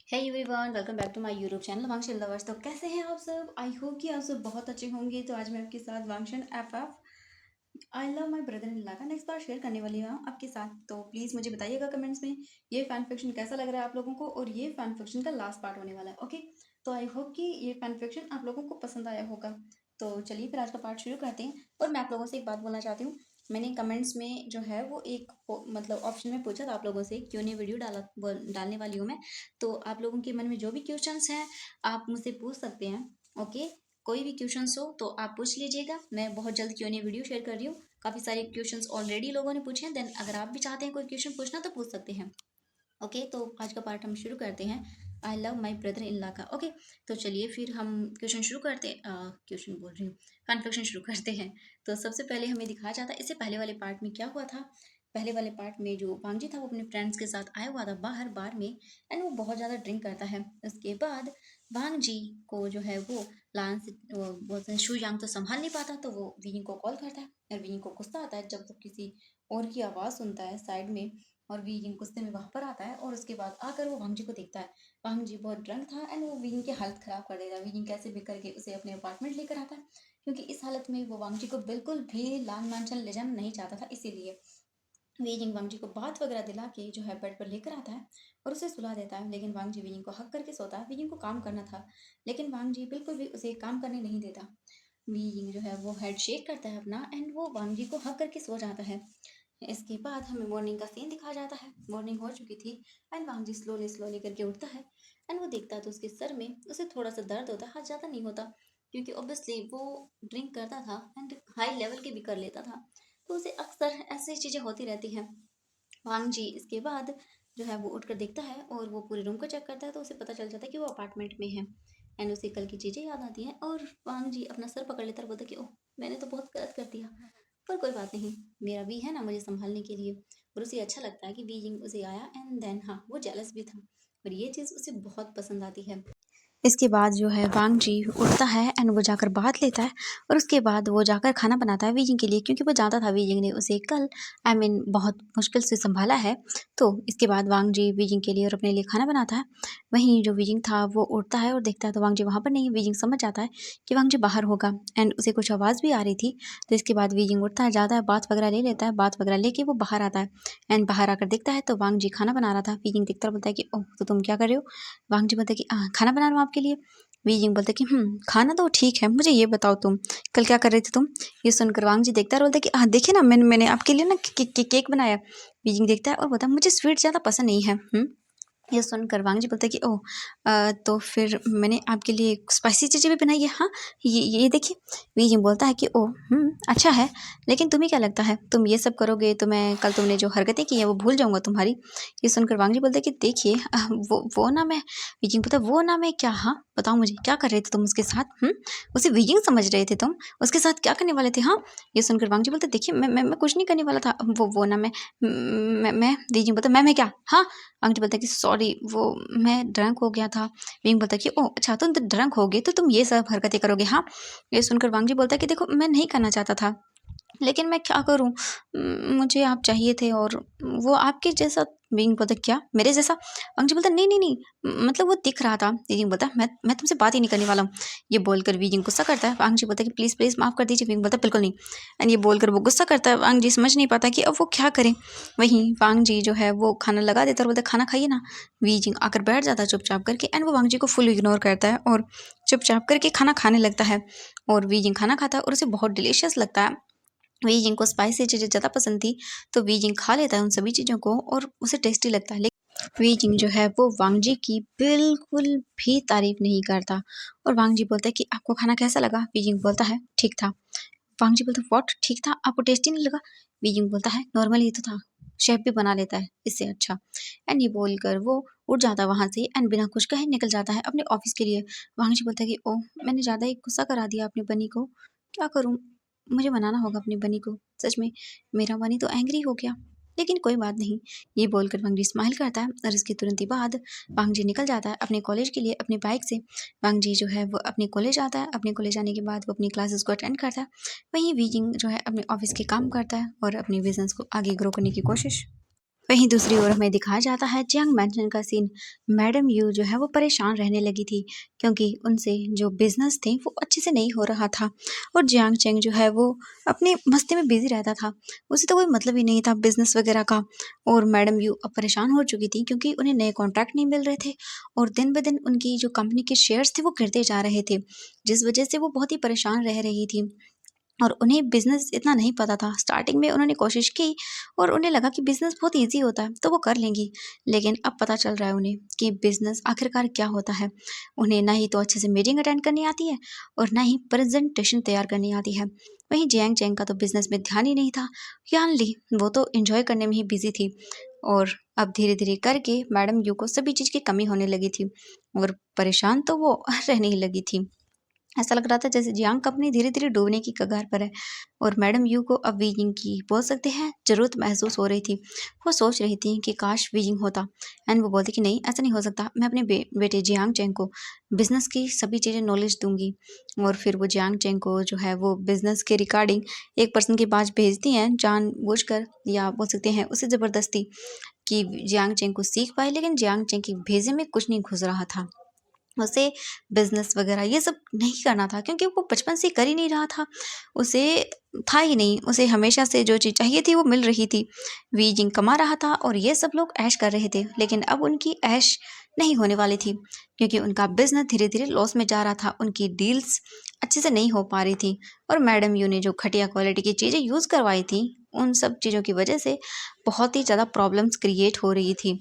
Hey everyone, welcome back to my YouTube channel वांगशन lovers. तो कैसे हैं आप सब? आई होप कि आप सब बहुत अच्छे होंगे। तो आज मैं आपके साथ वांगशन F I love my brother in law का नेक्स्ट पार्ट शेयर करने वाली हूँ आपके साथ। तो प्लीज़ मुझे बताइएगा कमेंट्स में ये फैन फिक्शन कैसा लग रहा है आप लोगों को, और ये फैन फिक्शन का लास्ट पार्ट होने वाला है। ओके, तो आई होप कि ये फैन फिक्शन आप लोगों को पसंद आया होगा। तो चलिए फिर आज का पार्ट शुरू करते हैं। और मैं आप लोगों से एक बात बोलना चाहती हूँ। मैंने कमेंट्स में जो है वो एक मतलब ऑप्शन में पूछा था आप लोगों से, क्यों नहीं वीडियो डालने वाली हूँ मैं। तो आप लोगों के मन में जो भी क्वेश्चंस हैं आप मुझसे पूछ सकते हैं। ओके, कोई भी क्वेश्चंस हो तो आप पूछ लीजिएगा। मैं बहुत जल्द क्यों वीडियो शेयर कर रही हूँ। काफ़ी सारे क्वेश्चंस ऑलरेडी लोगों ने पूछे हैं। देन अगर आप भी चाहते हैं कोई क्वेश्चन पूछना तो पूछ सकते हैं। ओके, तो आज का पार्ट हम शुरू करते हैं I love my brother in law का। ओके, तो चलिए फिर हम क्वेश्चन शुरू करते हैं। क्वेश्चन बोल रही हूँ, कन्फ्यूजन शुरू करते हैं। तो सबसे पहले हमें दिखाया जाता है इससे पहले वाले पार्ट में क्या हुआ था। पहले वाले पार्ट में जो वांगजी था वो अपने फ्रेंड्स के साथ आया हुआ था बाहर बार में, एंड वो बहुत ज़्यादा ड्रिंक करता है। उसके बाद वांगजी को जो है वो लान से वो बोलते हैं शू यांग तो संभाल नहीं पाता, तो वो विनिंग को कॉल करता है। और विनिंग को गुस्सा आता है जब वो किसी और की आवाज़ सुनता है साइड में। और वीगिंग गुस्से में वहाँ पर आता है और उसके बाद आकर वो वांगजी को देखता है। वांगजी बहुत ड्रंक था एंड वो वीगिंग की हालत ख़राब कर देता है। वीगिंग कैसे भी करके उसे अपने अपार्टमेंट लेकर आता है, क्योंकि इस हालत में वो वांगजी को बिल्कुल भी लाल मांचल ले जाना नहीं चाहता था। इसीलिए वीजिंग वांगजी को बात वगैरह दिला के जो है बेड पर लेकर आता है और उसे सुला देता है। लेकिन वांगजी वीजिंग को हक करके सोता है। वीजिंग को काम करना था, लेकिन वांगजी बिल्कुल भी उसे काम करने नहीं देता। वीजिंग जो है वो हेड शेक करता है अपना एंड वो वांगजी को हक करके सो जाता है। इसके बाद हमें मॉर्निंग का सीन दिखाया जाता है। मॉर्निंग हो चुकी थी एंड वांगजी स्लोली स्लोली करके उठता है एंड वो देखता है तो उसके सर में उसे थोड़ा सा दर्द होता है। हाँ, ज़्यादा नहीं होता, क्योंकि ऑब्वियसली वो ड्रिंक करता था एंड हाई लेवल के भी कर लेता था, तो उसे अक्सर ऐसी चीज़ें होती रहती हैं। वांग जी इसके बाद जो है वो उठकर देखता है और वो पूरे रूम को चेक करता है, तो उसे पता चल जाता है कि वो अपार्टमेंट में है। एंड उसे कल की चीज़ें याद आती हैं और वांग जी अपना सर पकड़ लेता है और बोलता है कि ओह, मैंने तो बहुत गलत कर दिया, पर कोई बात नहीं, मेरा भी है ना मुझे संभालने के लिए। और उसे अच्छा लगता है कि बीइंग उसे आया एंड देन हाँ, वो जेलस भी था और ये चीज़ उसे बहुत पसंद आती है। इसके बाद जो है वांग जी उठता है एंड वो जाकर बात लेता है और उसके बाद वो जाकर खाना बनाता है वीजिंग के लिए, क्योंकि वो जानता था वीजिंग ने उसे कल बहुत मुश्किल से संभाला है। तो इसके बाद वांग जी वीजिंग के लिए और अपने लिए खाना बनाता है। वहीं जो वीजिंग था वो उठता है और देखता है तो वांग जी वहाँ पर नहीं है। वीजिंग समझ जाता है कि वांग जी बाहर होगा एंड उसे कुछ आवाज़ भी आ रही थी। तो इसके बाद वीजिंग उठता है, जाता है, बात वगैरह ले लेता है। बात वगैरह लेके वो बाहर आता है एंड बाहर आकर देखता है तो वांग जी खाना बना रहा था। वीजिंग देखता है, बोलता है कि ओह, तो तुम क्या कर रहे हो? वांग जी बोलता है कि खाना बना रहा हूँ आपके लिए। वीजिंग बोलता है कि खाना तो ठीक है, मुझे ये बताओ तुम कल क्या कर रहे थे तुम? ये सुनकर वांग जी देखता है और बोलता है कि देखिए ना, मैंने आपके लिए ना केक बनाया। वीजिंग देखता है और बोलता है मुझे स्वीट ज़्यादा पसंद नहीं है। ये सुनकर वांग जी बोलता है कि ओह, तो फिर मैंने आपके लिए स्पाइसी चीज़ें भी बनाई है। हाँ, ये देखिए। वीजिंग बोलता है कि ओह, अच्छा है, लेकिन तुम्हें क्या लगता है तुम ये सब करोगे तो मैं कल तुमने जो हरकतें की हैं वो भूल जाऊंगा तुम्हारी? ये सुनकर वांग जी बोलता है कि देखिए, वो ना मैं। वीजिंग बोलता है वो ना मैं क्या? हाँ, बताओ मुझे क्या कर रहे थे तुम उसके साथ? उसे वीजिंग समझ रहे थे तुम? उसके साथ क्या करने वाले थे? हाँ। ये सुनकर वांग जी बोलते देखिए, मैं कुछ नहीं करने वाला था। वो ना मैं। वीजिंग बोलता मैं क्या? हाँ। अंकित बोलता है कि सॉरी, वो मैं ड्रंक हो गया था। विंग बोलता है कि ओह अच्छा, तुम तो ड्रंक हो गए तो तुम ये सब हरकतें करोगे? हाँ। ये सुनकर वांग जी बोलता है कि देखो, मैं नहीं करना चाहता था, लेकिन मैं क्या करूँ, मुझे आप चाहिए थे और वो आपके जैसा। विंग बोलता क्या मेरे जैसा? वांग जी बोलता नहीं नहीं नहीं, मतलब वो दिख रहा था। विंग बोलता मैं तुमसे बात ही नहीं करने वाला हूँ। ये बोलकर विंग गुस्सा करता है। वांग जी बोलता है कि प्लीज़ प्लीज़ माफ़ कर दीजिए। विंग बोलता बिल्कुल नहीं। एंड ये बोलकर वो गुस्सा करता है। वांग जी समझ नहीं पाता कि अब वो क्या करें। वहीं वांग जी जो है वो खाना लगा देता है और बोलता है खाना खाइए ना। वीजिंग आकर बैठ जाता है चुपचाप करके एंड वो वांग जी को फुल इग्नोर करता है और चुपचाप करके खाना खाने लगता है। और वीजिंग खाना खाता है और उसे बहुत डिलीशियस लगता है। वीजिंग को स्पाइसी चीज़ें ज़्यादा पसंद थी, तो वीजिंग खा लेता है उन सभी चीज़ों को और उसे टेस्टी लगता है। लेकिन वीजिंग जो है वो वांग जी की बिल्कुल भी तारीफ नहीं करता। और वांग जी बोलता है कि आपको खाना कैसा लगा? वीजिंग बोलता है ठीक था। वांग जी बोलता है व्हाट ठीक था, आपको टेस्टी नहीं लगा? वीजिंग बोलता है नॉर्मल ही तो था, शेफ भी बना लेता है इससे अच्छा। एंड ये बोलकर वो उठ जाता है वहाँ से एंड बिना कुछ कहे निकल जाता है अपने ऑफिस के लिए। वांग जी बोलता है कि ओह, मैंने ज़्यादा ही गुस्सा करा दिया अपनी बनी को, क्या करूँ? मुझे मनाना होगा अपनी बनी को। सच में मेरा बनी तो एंग्री हो गया, लेकिन कोई बात नहीं। ये बोलकर वांग जी स्माइल करता है और इसके तुरंत ही बाद वांग जी निकल जाता है अपने कॉलेज के लिए अपनी बाइक से। वांग जी जो है वो अपने कॉलेज आता है। अपने कॉलेज आने के बाद वो अपनी क्लासेस को अटेंड करता है। वहीं वीजिंग जो है अपने ऑफिस के काम करता है और अपने बिजनेस को आगे ग्रो करने की कोशिश वहीं दूसरी ओर हमें दिखाया जाता है जियांग मैंशन का सीन। मैडम यू जो है वो परेशान रहने लगी थी क्योंकि उनसे जो बिजनेस थे वो अच्छे से नहीं हो रहा था और जियांग चेंग जो है वो अपनी मस्ती में बिजी रहता था। उसे तो कोई मतलब ही नहीं था बिजनेस वगैरह का। और मैडम यू अब परेशान हो चुकी थी क्योंकि उन्हें नए कॉन्ट्रैक्ट नहीं मिल रहे थे और दिन ब दिन उनकी जो कंपनी के शेयर्स थे वो गिरते जा रहे थे, जिस वजह से वो बहुत ही परेशान रह रही थी। और उन्हें बिज़नेस इतना नहीं पता था। स्टार्टिंग में उन्होंने कोशिश की और उन्हें लगा कि बिज़नेस बहुत ईज़ी होता है, तो वो कर लेंगी। लेकिन अब पता चल रहा है उन्हें कि बिज़नेस आखिरकार क्या होता है। उन्हें ना ही तो अच्छे से मीटिंग अटेंड करनी आती है और ना ही प्रेज़ेंटेशन तैयार करनी आती है। वहीं जियांग चेंग का तो बिज़नेस में ध्यान ही नहीं था। यान ली, वो तो एन्जॉय करने में ही बिज़ी थी और अब धीरे-धीरे करके मैडम यू को सभी चीज़ की कमी होने लगी थी और परेशान तो वो रहने ही लगी थी। ऐसा लग रहा था जैसे जियांग कंपनी धीरे-धीरे डूबने की कगार पर है और मैडम यू को अब वीजिंग की बोल सकते हैं ज़रूरत महसूस हो रही थी। वो सोच रही थी कि काश वीजिंग होता एंड वो बोलती कि नहीं ऐसा नहीं हो सकता, मैं अपने बेटे जियांग चेंग को बिज़नेस की सभी चीज़ें नॉलेज दूंगी। और फिर वो जियांग चेंग को जो है वो बिज़नेस के रिगार्डिंग एक पर्सन की बात भेजती हैं जानबूझकर या बोल सकते हैं उसे ज़बरदस्ती कि जियांग चेंग को सीख पाए, लेकिन जियांग चेंग के भेजे में कुछ नहीं घुस रहा था। उसे बिज़नेस वगैरह ये सब नहीं करना था क्योंकि वो बचपन से कर ही नहीं रहा था। उसे था ही नहीं, उसे हमेशा से जो चीज़ चाहिए थी वो मिल रही थी। वी जिंग कमा रहा था और ये सब लोग ऐश कर रहे थे, लेकिन अब उनकी ऐश नहीं होने वाली थी क्योंकि उनका बिज़नेस धीरे-धीरे लॉस में जा रहा था। उनकी डील्स अच्छे से नहीं हो पा रही थी और मैडम यू ने जो घटिया क्वालिटी की चीज़ें यूज़ करवाई थी, उन सब चीज़ों की वजह से बहुत ही ज़्यादा प्रॉब्लम्स क्रिएट हो रही थी।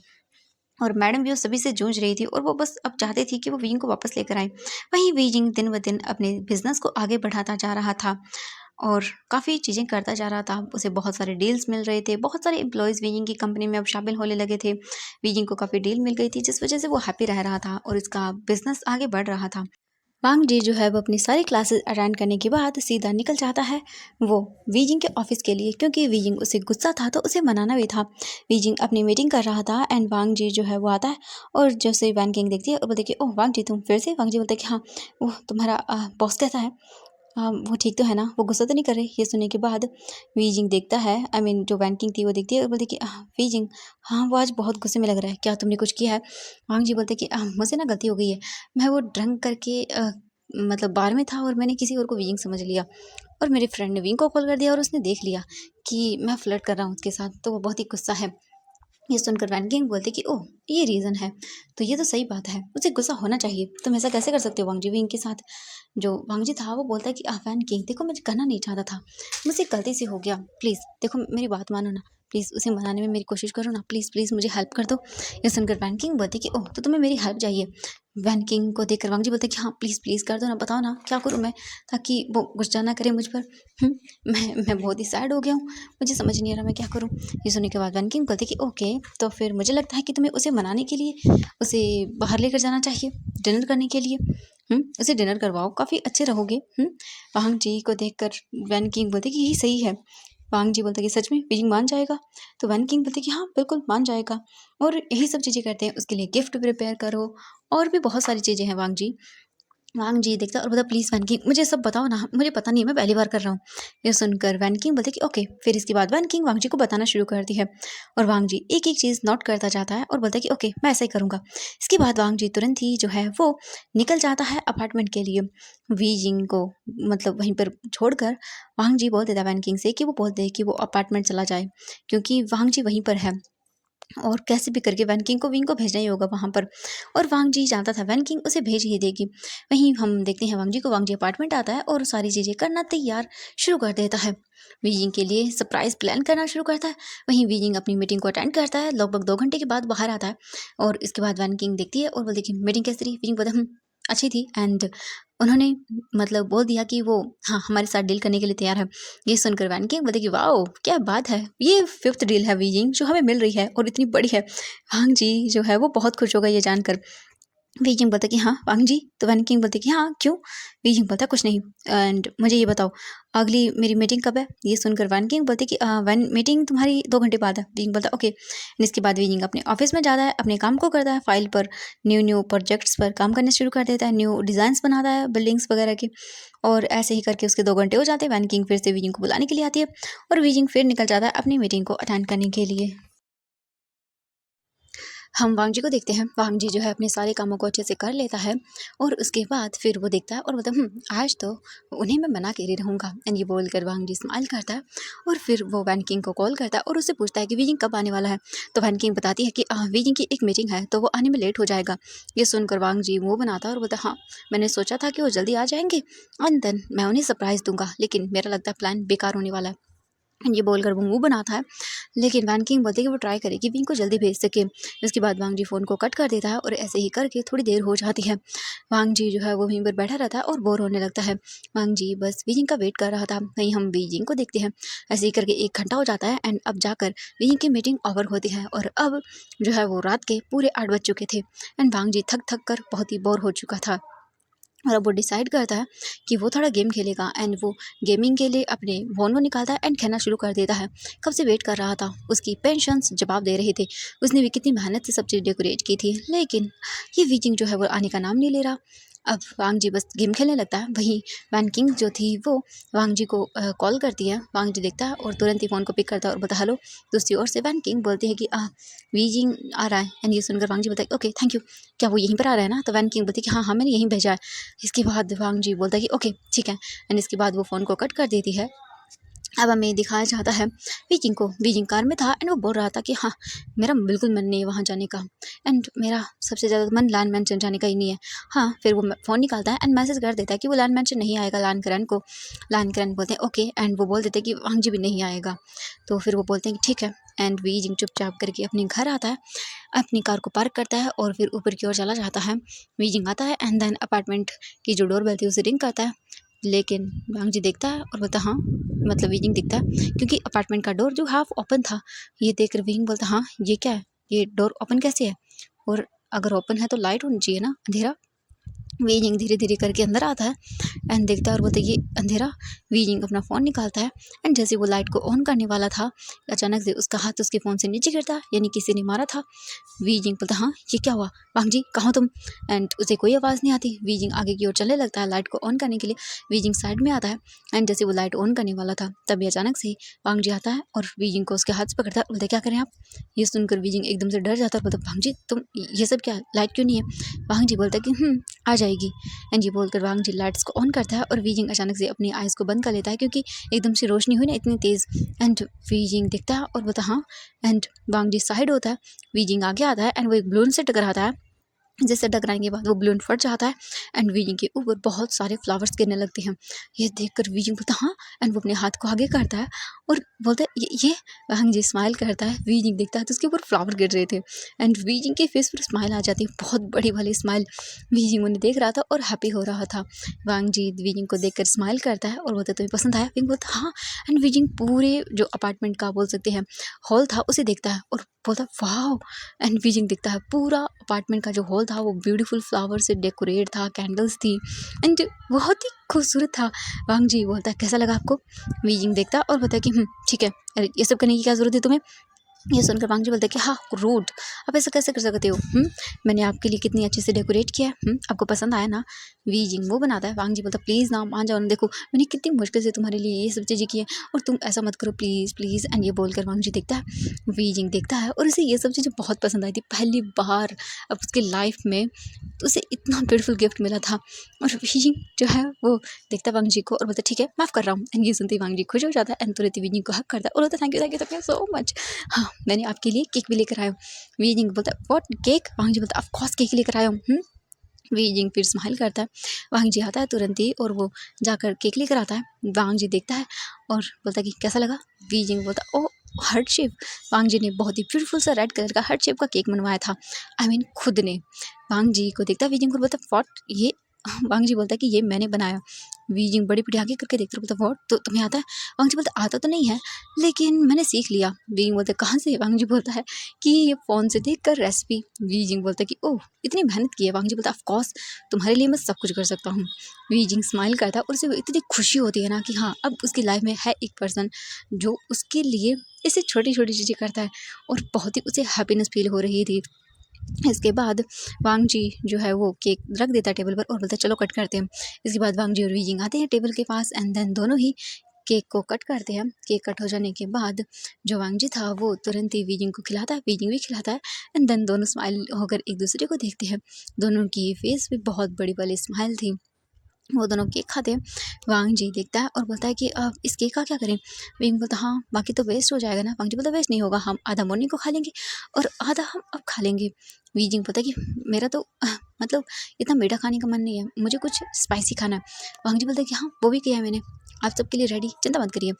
और मैडम भी उस सभी से जूझ रही थी और वो बस अब चाहती थी कि वो वीइंग को वापस लेकर आए। वहीं वीइंग दिन ब दिन अपने बिज़नेस को आगे बढ़ाता जा रहा था और काफ़ी चीज़ें करता जा रहा था। उसे बहुत सारे डील्स मिल रहे थे, बहुत सारे एम्प्लॉइज़ वीइंग की कंपनी में अब शामिल होने लगे थे। वीइंग को काफ़ी डील मिल गई थी जिस वजह से वो हैप्पी रह रहा था और इसका बिज़नेस आगे बढ़ रहा था। वांग जी जो है वो अपनी सारी क्लासेस अटेंड करने के बाद सीधा निकल जाता है वो वीजिंग के ऑफिस के लिए, क्योंकि वीजिंग उसे गुस्सा था तो उसे मनाना भी था। वीजिंग अपनी मीटिंग कर रहा था एंड वांग जी जो है वो आता है और जैसे वैन किंग देखती है और बोलती है कि ओह वांग जी तुम फिर से। वांग जी बोलते हैं कि हाँ, वो तुम्हारा बॉस कैसा है? वो ठीक तो है ना? वो गुस्सा तो नहीं कर रहे? ये सुनने के बाद वीजिंग देखता है, आई मीन जो वैन किंग थी वो देखती है और बोलती है कि वीजिंग, हाँ वो आज बहुत गुस्से में लग रहा है, क्या तुमने कुछ किया है? वांग जी बोलते हैं कि मुझसे ना गलती हो गई है, मैं वो ड्रंक करके मतलब बार में था और मैंने किसी और को वीइंग समझ लिया और मेरे फ्रेंड ने वीइंग को कॉल कर दिया और उसने देख लिया कि मैं फ्लर्ट कर रहा हूँ उसके साथ, तो वो बहुत ही गुस्सा है। ये सुनकर वैन किंग बोलते कि ओह ये रीज़न है, तो ये तो सही बात है, उसे गुस्सा होना चाहिए, तुम ऐसा कैसे कर सकते हो वांग जी वीइंग के साथ? जो वांग जी था वो बोलता है कि वैन किंग देखो मैं करना नहीं चाहता था, मुझसे गलती से हो गया, प्लीज़ देखो मेरी बात मानो ना, प्लीज़ उसे मनाने में मेरी कोशिश करो ना, प्लीज़ प्लीज़ मुझे हेल्प कर दो। ये सुनकर वैन किंग बोलती कि ओह तो तुम्हें मेरी हेल्प चाहिए। वैन किंग को देखकर वांग जी बोलते कि हाँ प्लीज़ प्लीज़ कर दो ना, बताओ ना क्या करूँ मैं ताकि वो गुस्सा ना करे मुझ पर। मैं बहुत ही सैड हो गया हूँ, मुझे समझ नहीं आ रहा मैं क्या करूँ। ये सुनने के बाद वैन किंग बोलती कि ओके तो फिर मुझे लगता है कि तुम्हें उसे मनाने के लिए उसे बाहर लेकर जाना चाहिए डिनर करने के लिए। उसे डिनर करवाओ, काफ़ी अच्छे रहोगे। वांग जी को देखकर वैन किंग बोलते कि यही सही है। वांग जी बोलते कि सच में बीजिंग मान जाएगा? तो वैन किंग बोलते कि हाँ बिल्कुल मान जाएगा और यही सब चीज़ें करते हैं, उसके लिए गिफ्ट प्रिपेयर करो और भी बहुत सारी चीज़ें हैं। वांग जी देखता और बोलता प्लीज़ वैन किंग मुझे सब बताओ ना, मुझे पता नहीं है, मैं पहली बार कर रहा हूँ। ये सुनकर वैन किंग बोलते कि ओके। फिर इसके बाद वैन किंग वांग जी को बताना शुरू करती है और वांग जी एक एक चीज़ नोट करता जाता है और बोलता है कि ओके मैं ऐसा ही करूँगा। इसके बाद वांग जी तुरंत ही जो है वो निकल जाता है अपार्टमेंट के लिए। वी जिंग को मतलब वहीं पर छोड़कर वांग जी बोल देता है वैन किंग से कि वो बोल दे कि वो अपार्टमेंट चला जाए, क्योंकि वांग जी वहीं पर है और कैसे भी करके वैन किंग को विंग को भेजना ही होगा वहाँ पर। और वांग जी जानता था वैन किंग उसे भेज ही देगी। वहीं हम देखते हैं वांग जी को, वांग जी अपार्टमेंट आता है और सारी चीज़ें करना तैयार शुरू कर देता है। वीजिंग के लिए सरप्राइज प्लान करना शुरू करता है। वहीं वीजिंग अपनी मीटिंग को अटेंड करता है, लगभग 2 घंटे के बाद बाहर आता है और इसके बाद वैन किंग देखती है और बोलती कि मीटिंग कैसी रही? वीजिंग बोलता अच्छी थी एंड उन्होंने मतलब बोल दिया कि वो हाँ हमारे साथ डील करने के लिए तैयार है। ये सुनकर वैन किंग बोलते कि वाओ क्या बात है, ये 5th डील है वीजिंग जो हमें मिल रही है और इतनी बड़ी है। वांग जी जो है वो बहुत खुश हो गए ये जानकर। बीजिंग बोलता कि हाँ वांग जी, तो वैन किंग बोलते कि हाँ क्यों? बीजिंग बोलता कुछ नहीं एंड मुझे ये बताओ अगली मेरी मीटिंग कब है? ये सुनकर वैन किंग बोलते कि वैन मीटिंग तुम्हारी 2 घंटे बाद है। बीजिंग बोलता ओके। इसके बाद बीजिंग अपने ऑफिस में जाता है, अपने काम को करता है, फाइल पर न्यू न्यू प्रोजेक्ट्स पर काम करना शुरू कर देता है, न्यू डिज़ाइंस बनाता है बिल्डिंग्स वगैरह के। और ऐसे ही करके उसके 2 घंटे हो जाते हैं। वैन किंग फिर से बीजिंग को बुलाने के लिए आती है और बीजिंग फिर निकल जाता है अपनी मीटिंग को अटेंड करने के लिए। हम वांग जी को देखते हैं। वांग जी जो है अपने सारे कामों को अच्छे से कर लेता है और उसके बाद फिर वो देखता है और बोलता है आज तो उन्हें मैं मना के ही रहूँगा। एंड ये बोलकर वांग जी स्माइल करता है और फिर वो वैन किंग को कॉल करता है और उससे पूछता है कि वी किंग कब आने वाला है। तो वैन किंग बताती है कि वी किंग की एक मीटिंग है तो वो आने में लेट हो जाएगा। ये सुनकर वांग जी मुँह बनाता है और बोलता है हाँ, मैंने सोचा था कि वो जल्दी आ जाएंगे एंड देन मैं उन्हें सरप्राइज़ दूंगा, लेकिन मेरा लगता है प्लान बेकार होने वाला है। ये बोलकर वो मुँह बनाता है, लेकिन वैन किंग बोलती है कि वो ट्राई करेगी विंग को जल्दी भेज सके। इसके बाद वांग जी फ़ोन को कट कर देता है और ऐसे ही करके थोड़ी देर हो जाती है। वांग जी जो है वो वहीं पर बैठा रहता है और बोर होने लगता है। वांग जी बस बीजिंग का वेट कर रहा था। वहीं हम बीजिंग को देखते हैं। ऐसे ही करके 1 घंटा हो जाता है एंड अब जाकर बीजिंग की मीटिंग ओवर होती है और अब जो है वो रात के पूरे 8 बज चुके थे एंड वांग जी थक कर बहुत ही बोर हो चुका था। और अब वो डिसाइड करता है कि वो थोड़ा गेम खेलेगा एंड वो गेमिंग के लिए अपने फ़ोन को निकालता है एंड खेलना शुरू कर देता है। कब से वेट कर रहा था, उसकी पेंशन्स जवाब दे रहे थे। उसने भी कितनी मेहनत से सब चीज़ डेकोरेट की थी, लेकिन ये वीजिंग जो है वो आने का नाम नहीं ले रहा। अब वांग जी बस गेम खेलने लगता है। वहीं वैन किंग जो थी वो वांग जी को कॉल करती है। वांग जी देखता है और तुरंत ही फ़ोन को पिक करता है और बोलता है हेलो। दूसरी ओर से वैन किंग बोलती है कि वीजिंग आ रहा है एंड ये सुनकर वांग जी बोलता है ओके थैंक यू। क्या वो यहीं पर आ रहा है ना? तो वैन किंग बोलती है कि हाँ हाँ मैंने यहीं भेजा है। इसके बाद वांग जी बोलता है कि ओके ठीक है एंड इसके बाद वो फ़ोन को कट कर देती है। अब हमें दिखाया जाता है बीजिंग को। बीजिंग कार में था एंड वो बोल रहा था कि हाँ, मेरा बिल्कुल मन नहीं है वहाँ जाने का एंड मेरा सबसे ज़्यादा मन लान मैंशन जाने का ही नहीं है। हाँ, फिर वो फ़ोन निकालता है एंड मैसेज कर देता है कि वो लान मैंशन नहीं आएगा लान करन को। लान करन बोलते हैं ओके एंड वो बोल देते हैं कि वांग जी भी नहीं आएगा। तो फिर वो बोलते हैं कि ठीक है एंड बीजिंग चुपचाप करके अपने घर आता है, अपनी कार को पार्क करता है और फिर ऊपर की ओर चला जाता है। बीजिंग आता है एंड देन अपार्टमेंट की जो डोरबेल थी उसे रिंग करता है, लेकिन वांग जी देखता है और बोलता हाँ, मतलब वीजिंग दिखता है क्योंकि अपार्टमेंट का डोर जो हाफ ओपन था। ये देखकर वीजिंग बोलता हाँ ये क्या है, ये डोर ओपन कैसे है, और अगर ओपन है तो लाइट होनी चाहिए ना, अंधेरा। वीजिंग धीरे धीरे करके अंदर आता है एंड देखता है और बोलता है ये अंधेरा। वीजिंग अपना फ़ोन निकालता है एंड जैसे वो लाइट को ऑन करने वाला था, अचानक से उसका हाथ उसके फ़ोन से नीचे गिरता है, यानी किसी ने मारा था। वीजिंग बोलता हाँ ये क्या हुआ, वांग जी कहाँ हो तुम? एंड उसे कोई आवाज़ नहीं आती। वीजिंग आगे की ओर चलने लगता है लाइट को ऑन करने के लिए। वीजिंग साइड में आता है एंड जैसे वो लाइट ऑन करने वाला था तभी अचानक से वांग जी आता है और वीजिंग को उसके हाथ से पकड़ता है। बोलता है क्या करें आप? ये सुनकर वीजिंग एकदम से डर जाता है। बोलता वांग जी तुम ये सब क्या, लाइट क्यों नहीं है? वांग जी बोलता है कि आ जाएगी एंड ये बोलकर वांग जी लाइट्स को ऑन करता है और वीजिंग अचानक से अपनी आइज़ को बंद कर लेता है क्योंकि एकदम से रोशनी हुई ना इतनी तेज़। एंड वीजिंग दिखता है और बोलता हाँ एंड वांग जी साइड होता है। वीजिंग आगे आता है एंड वो एक बलून से टकराता है, जिससे टकराने के बाद वो बलून फट जाता है एंड वीजिंग के ऊपर बहुत सारे फ्लावर्स गिरने लगते हैं। ये देखकर वीजिंग बोलता हाँ एंड वो अपने हाथ को आगे करता है और बोलता है ये वांग जी स्माइल करता है। वीजिंग देखता है तो उसके ऊपर फ्लावर गिर रहे थे एंड वीजिंग के फेस पर स्माइल आ जाती है, बहुत बड़ी वाली स्माइल। वीजिंग उन्हें देख रहा था और हैप्पी हो रहा था। वांग जी वीजिंग को देखकर स्माइल करता है और बोलता तुम्हें पसंद आया? वीजिंग बोलता हाँ एंड वीजिंग पूरे जो अपार्टमेंट का बोल सकते हैं हॉल था उसे देखता है और बोलता वाह। एंड वीजिंग दिखता है पूरा अपार्टमेंट का जो हॉल था वो ब्यूटीफुल फ्लावर से डेकोरेट था, कैंडल्स थी एंड बहुत ही खूबसूरत था। वांग जी बोलता है कैसा लगा आपको? वीजिंग देखता है और बोलता है कि ठीक है, अरे ये सब करने की क्या ज़रूरत है तुम्हें? ये सुनकर वांग जी बोलता है कि हाँ रूड, आप ऐसा कैसे कर सकते हो? मैंने आपके लिए कितनी अच्छे से डेकोरेट किया है, आपको पसंद आया ना? वीजिंग वो बनाता है। वांग जी बोलता है प्लीज़ ना मान जाओ ना, देखो मैंने कितनी मुश्किल से तुम्हारे लिए ये सब चीज़ें की है और तुम ऐसा मत करो प्लीज़ प्लीज़। एंड ये बोलकर वांग जी देखता है, वीजिंग देखता है और उसे ये सब चीज़ें बहुत पसंद आई थी पहली बार अब उसकी लाइफ में। तो उसे इतना ब्यूटीफुल गिफ्ट मिला था और वीजिंग जो है वो देखता है वांग जी को और बोलता है ठीक है माफ़ कर रहा हूँ। एंड ये सुनते ही वांग जी खुश हो जाता है एंड तुरंत वीजिंग को हक करता है और बोलता है थैंक यू सो मच। हाँ, मैंने आपके लिए केक भी लेकर आया हूँ। वीजिंग बोलता है व्हाट केक? वांग जी बोलता है ऑफ कोर्स केक लेकर आया हूँ। वीजिंग फिर स्माइल करता है। वांग जी आता है तुरंत ही और वो जाकर केक लेकर आता है। वांग जी देखता है और बोलता है कि कैसा लगा? वीजिंग बोलता है ओह हार्ट शेप। वांग जी ने बहुत ही ब्यूटीफुल सा रेड कलर का हार्ट शेप का केक बनवाया था, आई मीन खुद ने। वांग जी को देखता है, वीजिंग को बोलता है व्हाट ये? वांग जी बोलता है कि ये मैंने बनाया। वीजिंग बड़ी बड़ी आगे करके देखता है, बोलता व्हाट तो तुम्हें आता है? वांग जी बोलता आता तो नहीं है लेकिन मैंने सीख लिया। वीजिंग बोलता है कहाँ से? वांग जी बोलता है कि ये फ़ोन से देख कर रेसिपी। वीजिंग बोलता है कि ओह इतनी मेहनत की है? वांग जी बोलता है ऑफ कोर्स तुम्हारे लिए मैं सब कुछ कर सकता हूँ। वीजिंग स्माइल करता है और उसे इतनी खुशी होती है ना कि हाँ अब उसकी लाइफ में है एक पर्सन जो उसके लिए ऐसे छोटी छोटी चीज़ें करता है और बहुत ही उसे हैप्पीनेस फील हो रही थी। इसके बाद वांग जी जो है वो केक रख देता है टेबल पर और बोलता है चलो कट करते हैं। इसके बाद वांग जी और वीजिंग आते हैं टेबल के पास एंड देन दोनों ही केक को कट करते हैं। केक कट हो जाने के बाद जो वांग जी था वो तुरंत ही वीजिंग को खिलाता है, वीजिंग भी खिलाता है एंड देन दोनों स्माइल होकर एक दूसरे को देखते हैं। दोनों की फेस भी बहुत बड़ी वाली स्माइल थी। वो दोनों केक खाते हैं। वांग जी देखता है और बोलता है कि अब इस केक का क्या करें? विंग बोलता है हाँ बाकी तो वेस्ट हो जाएगा ना। वांग जी बोलता है वेस्ट नहीं होगा, हम आधा मॉर्निंग को खा लेंगे और आधा हम अब खा लेंगे। वीजिंग बोलता है कि मेरा तो मतलब इतना मीठा खाने का मन नहीं है, मुझे कुछ स्पाइसी खाना है। वांग जी बोलता है कि हाँ वो भी किया है मैंने, आप सबके लिए रेडी, चिंता मत करिए।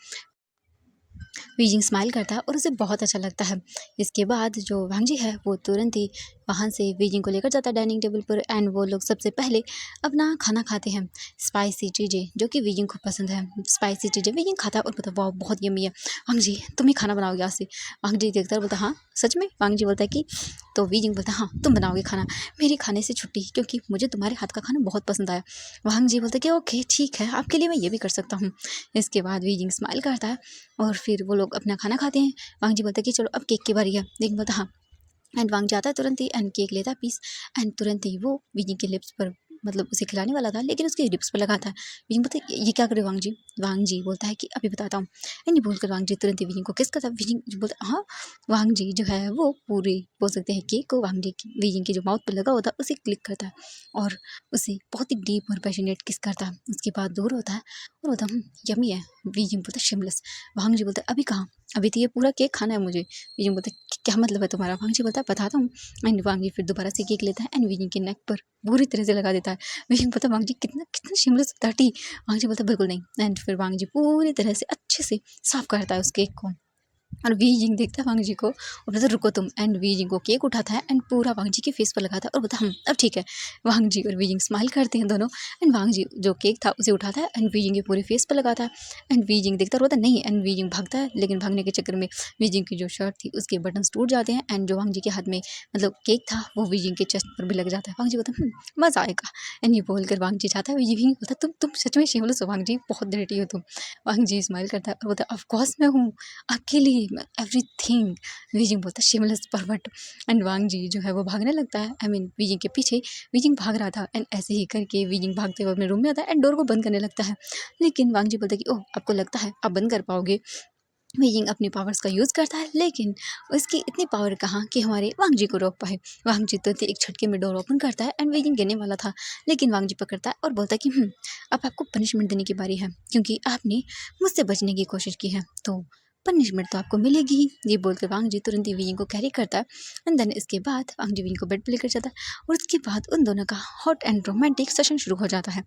वीजिंग स्माइल करता है और उसे बहुत अच्छा लगता है। इसके बाद जो वांग जी है वो तुरंत ही वहाँ से वीजिंग को लेकर जाता है डाइनिंग टेबल पर एंड वो लोग सबसे पहले अपना खाना खाते हैं। स्पाइसी चीज़ें जो कि वीजिंग को पसंद है, स्पाइसी चीज़ें वीजिंग खाता है और बोलता है वाह बहुत यम्मी है। वांग जी तुम ही खाना बनाओगे आज से? वांग जी देखता है बोलता हाँ सच में? वांग जी बोलता है कि तो वीजिंग बोलता है हाँ तुम बनाओगे खाना, मेरे खाने से छुट्टी, क्योंकि मुझे तुम्हारे हाथ का खाना बहुत पसंद आया। वांग जी बोलते कि ओके ठीक है, आपके लिए मैं ये भी कर सकता हूँ। इसके बाद वीजिंग स्माइल करता है और फिर वो लोग अपना खाना खाते हैं। वांग जी बोलता है कि चलो अब केक की बारी है। लेकिन बोलता हाँ एंड वांग जाता है तुरंत ही एंड केक लेता है पीस एंड तुरंत ही वो विजिंग के लिप्स पर मतलब उसे खिलाने वाला था लेकिन उसके लिप्स पर लगाता है। विजिंग बोलता है ये क्या करे वांग जी? वांग जी बोलता है कि अभी बताता हूँ एंड ये बोलकर वांग जी तुरंत ही विजिंग को किस करता है। विजिंग बोलता है हाँ। वांग जी जो है वो पूरे बोल सकते हैं केक को वांग जी की विजिंग के जो माउथ पर लगा होता है उसे क्लिक करता है और उसे बहुत ही डीप और पैशनेट किस करता है। उसके बाद दूर होता है और बोलता है यमी है। विजिंग बोलता है शिमलेस। वांग जी बोलता है अभी कहाँ, अभी तो ये पूरा केक खाना है मुझे। विजिंग बोलता है क्या मतलब है तुम्हारा? वांग जी बोलता है बताता हूँ एंड वांग जी फिर दोबारा से केक लेता है एंड विजिंग के नेक पर बुरी तरह से लगा देता है। विजिंग बोलता है वांग जी कितना कितना शिमलेस डर्टी। वांग जी बोलता है बिल्कुल नहीं एंड फिर वांग जी पूरी तरह से अच्छे से साफ करता है उस केक को और वीजिंग देखता है वांग जी को और बोलता है रुको तुम एंड वीजिंग को केक उठाता है एंड पूरा वांग जी के फेस पर लगाता है और बोलता है अब ठीक है। वांग जी और वीजिंग स्माइल करते हैं दोनों एंड वांग जी जो केक था उसे उठाता है एंड वीजिंग के पूरे फेस पर लगाता है एंड वीजिंग देखता रहता है नहीं एंड वीजिंग भागता है लेकिन भागने के चक्कर में वीजिंग की जो शर्ट थी उसके बटन्स टूट जाते हैं एंड जो वांग जी के हाथ में मतलब केक था वो वीजिंग के चेस्ट पर भी लग जाता है। वांग जी बोलता है मज़ा आएगा एंड ये बोलकर वांग जी जाता है। वीजिंग बोलता है तुम सच में शेमलेस हो वांग जी, बहुत डर्टी हो तुम। वांग जी स्माइल करता है और बोलता है ऑफ कोर्स मैं हूँ आपके लिए एवरीथिंग। वीजिंग बोलता है शिमलेस परवट एंड वांग जी जो है वो भागने लगता है आई मीन वीजिंग के पीछे। वीजिंग भाग रहा था एंड ऐसे ही करके वीजिंग भागते हुए अपने रूम में आता है एंड डोर को बंद करने लगता है लेकिन वांग जी बोलता है कि ओह आपको लगता है आप बंद कर पाओगे। वीजिंग अपनी पावर्स का यूज़ करता है लेकिन उसकी इतनी पावर कहाँ कि हमारे वांग जी को रोक पाए। वांग जी तो एक झटके में डोर ओपन करता है एंड वीजिंग गिरने वाला था लेकिन वांग जी पकड़ता है और बोलता है कि अब आपको पनिशमेंट देने की बारी है क्योंकि आपने मुझसे बचने की कोशिश की है तो पनिशमेंट तो आपको मिलेगी ही। ये बोलकर वांग जी तुरंत ही वीजिंग को कैरी करता है एंड देन इसके बाद वांग जी वीजिंग को बेड पर लेकर जाता है और उसके बाद उन दोनों का हॉट एंड रोमांटिक सेशन शुरू हो जाता है।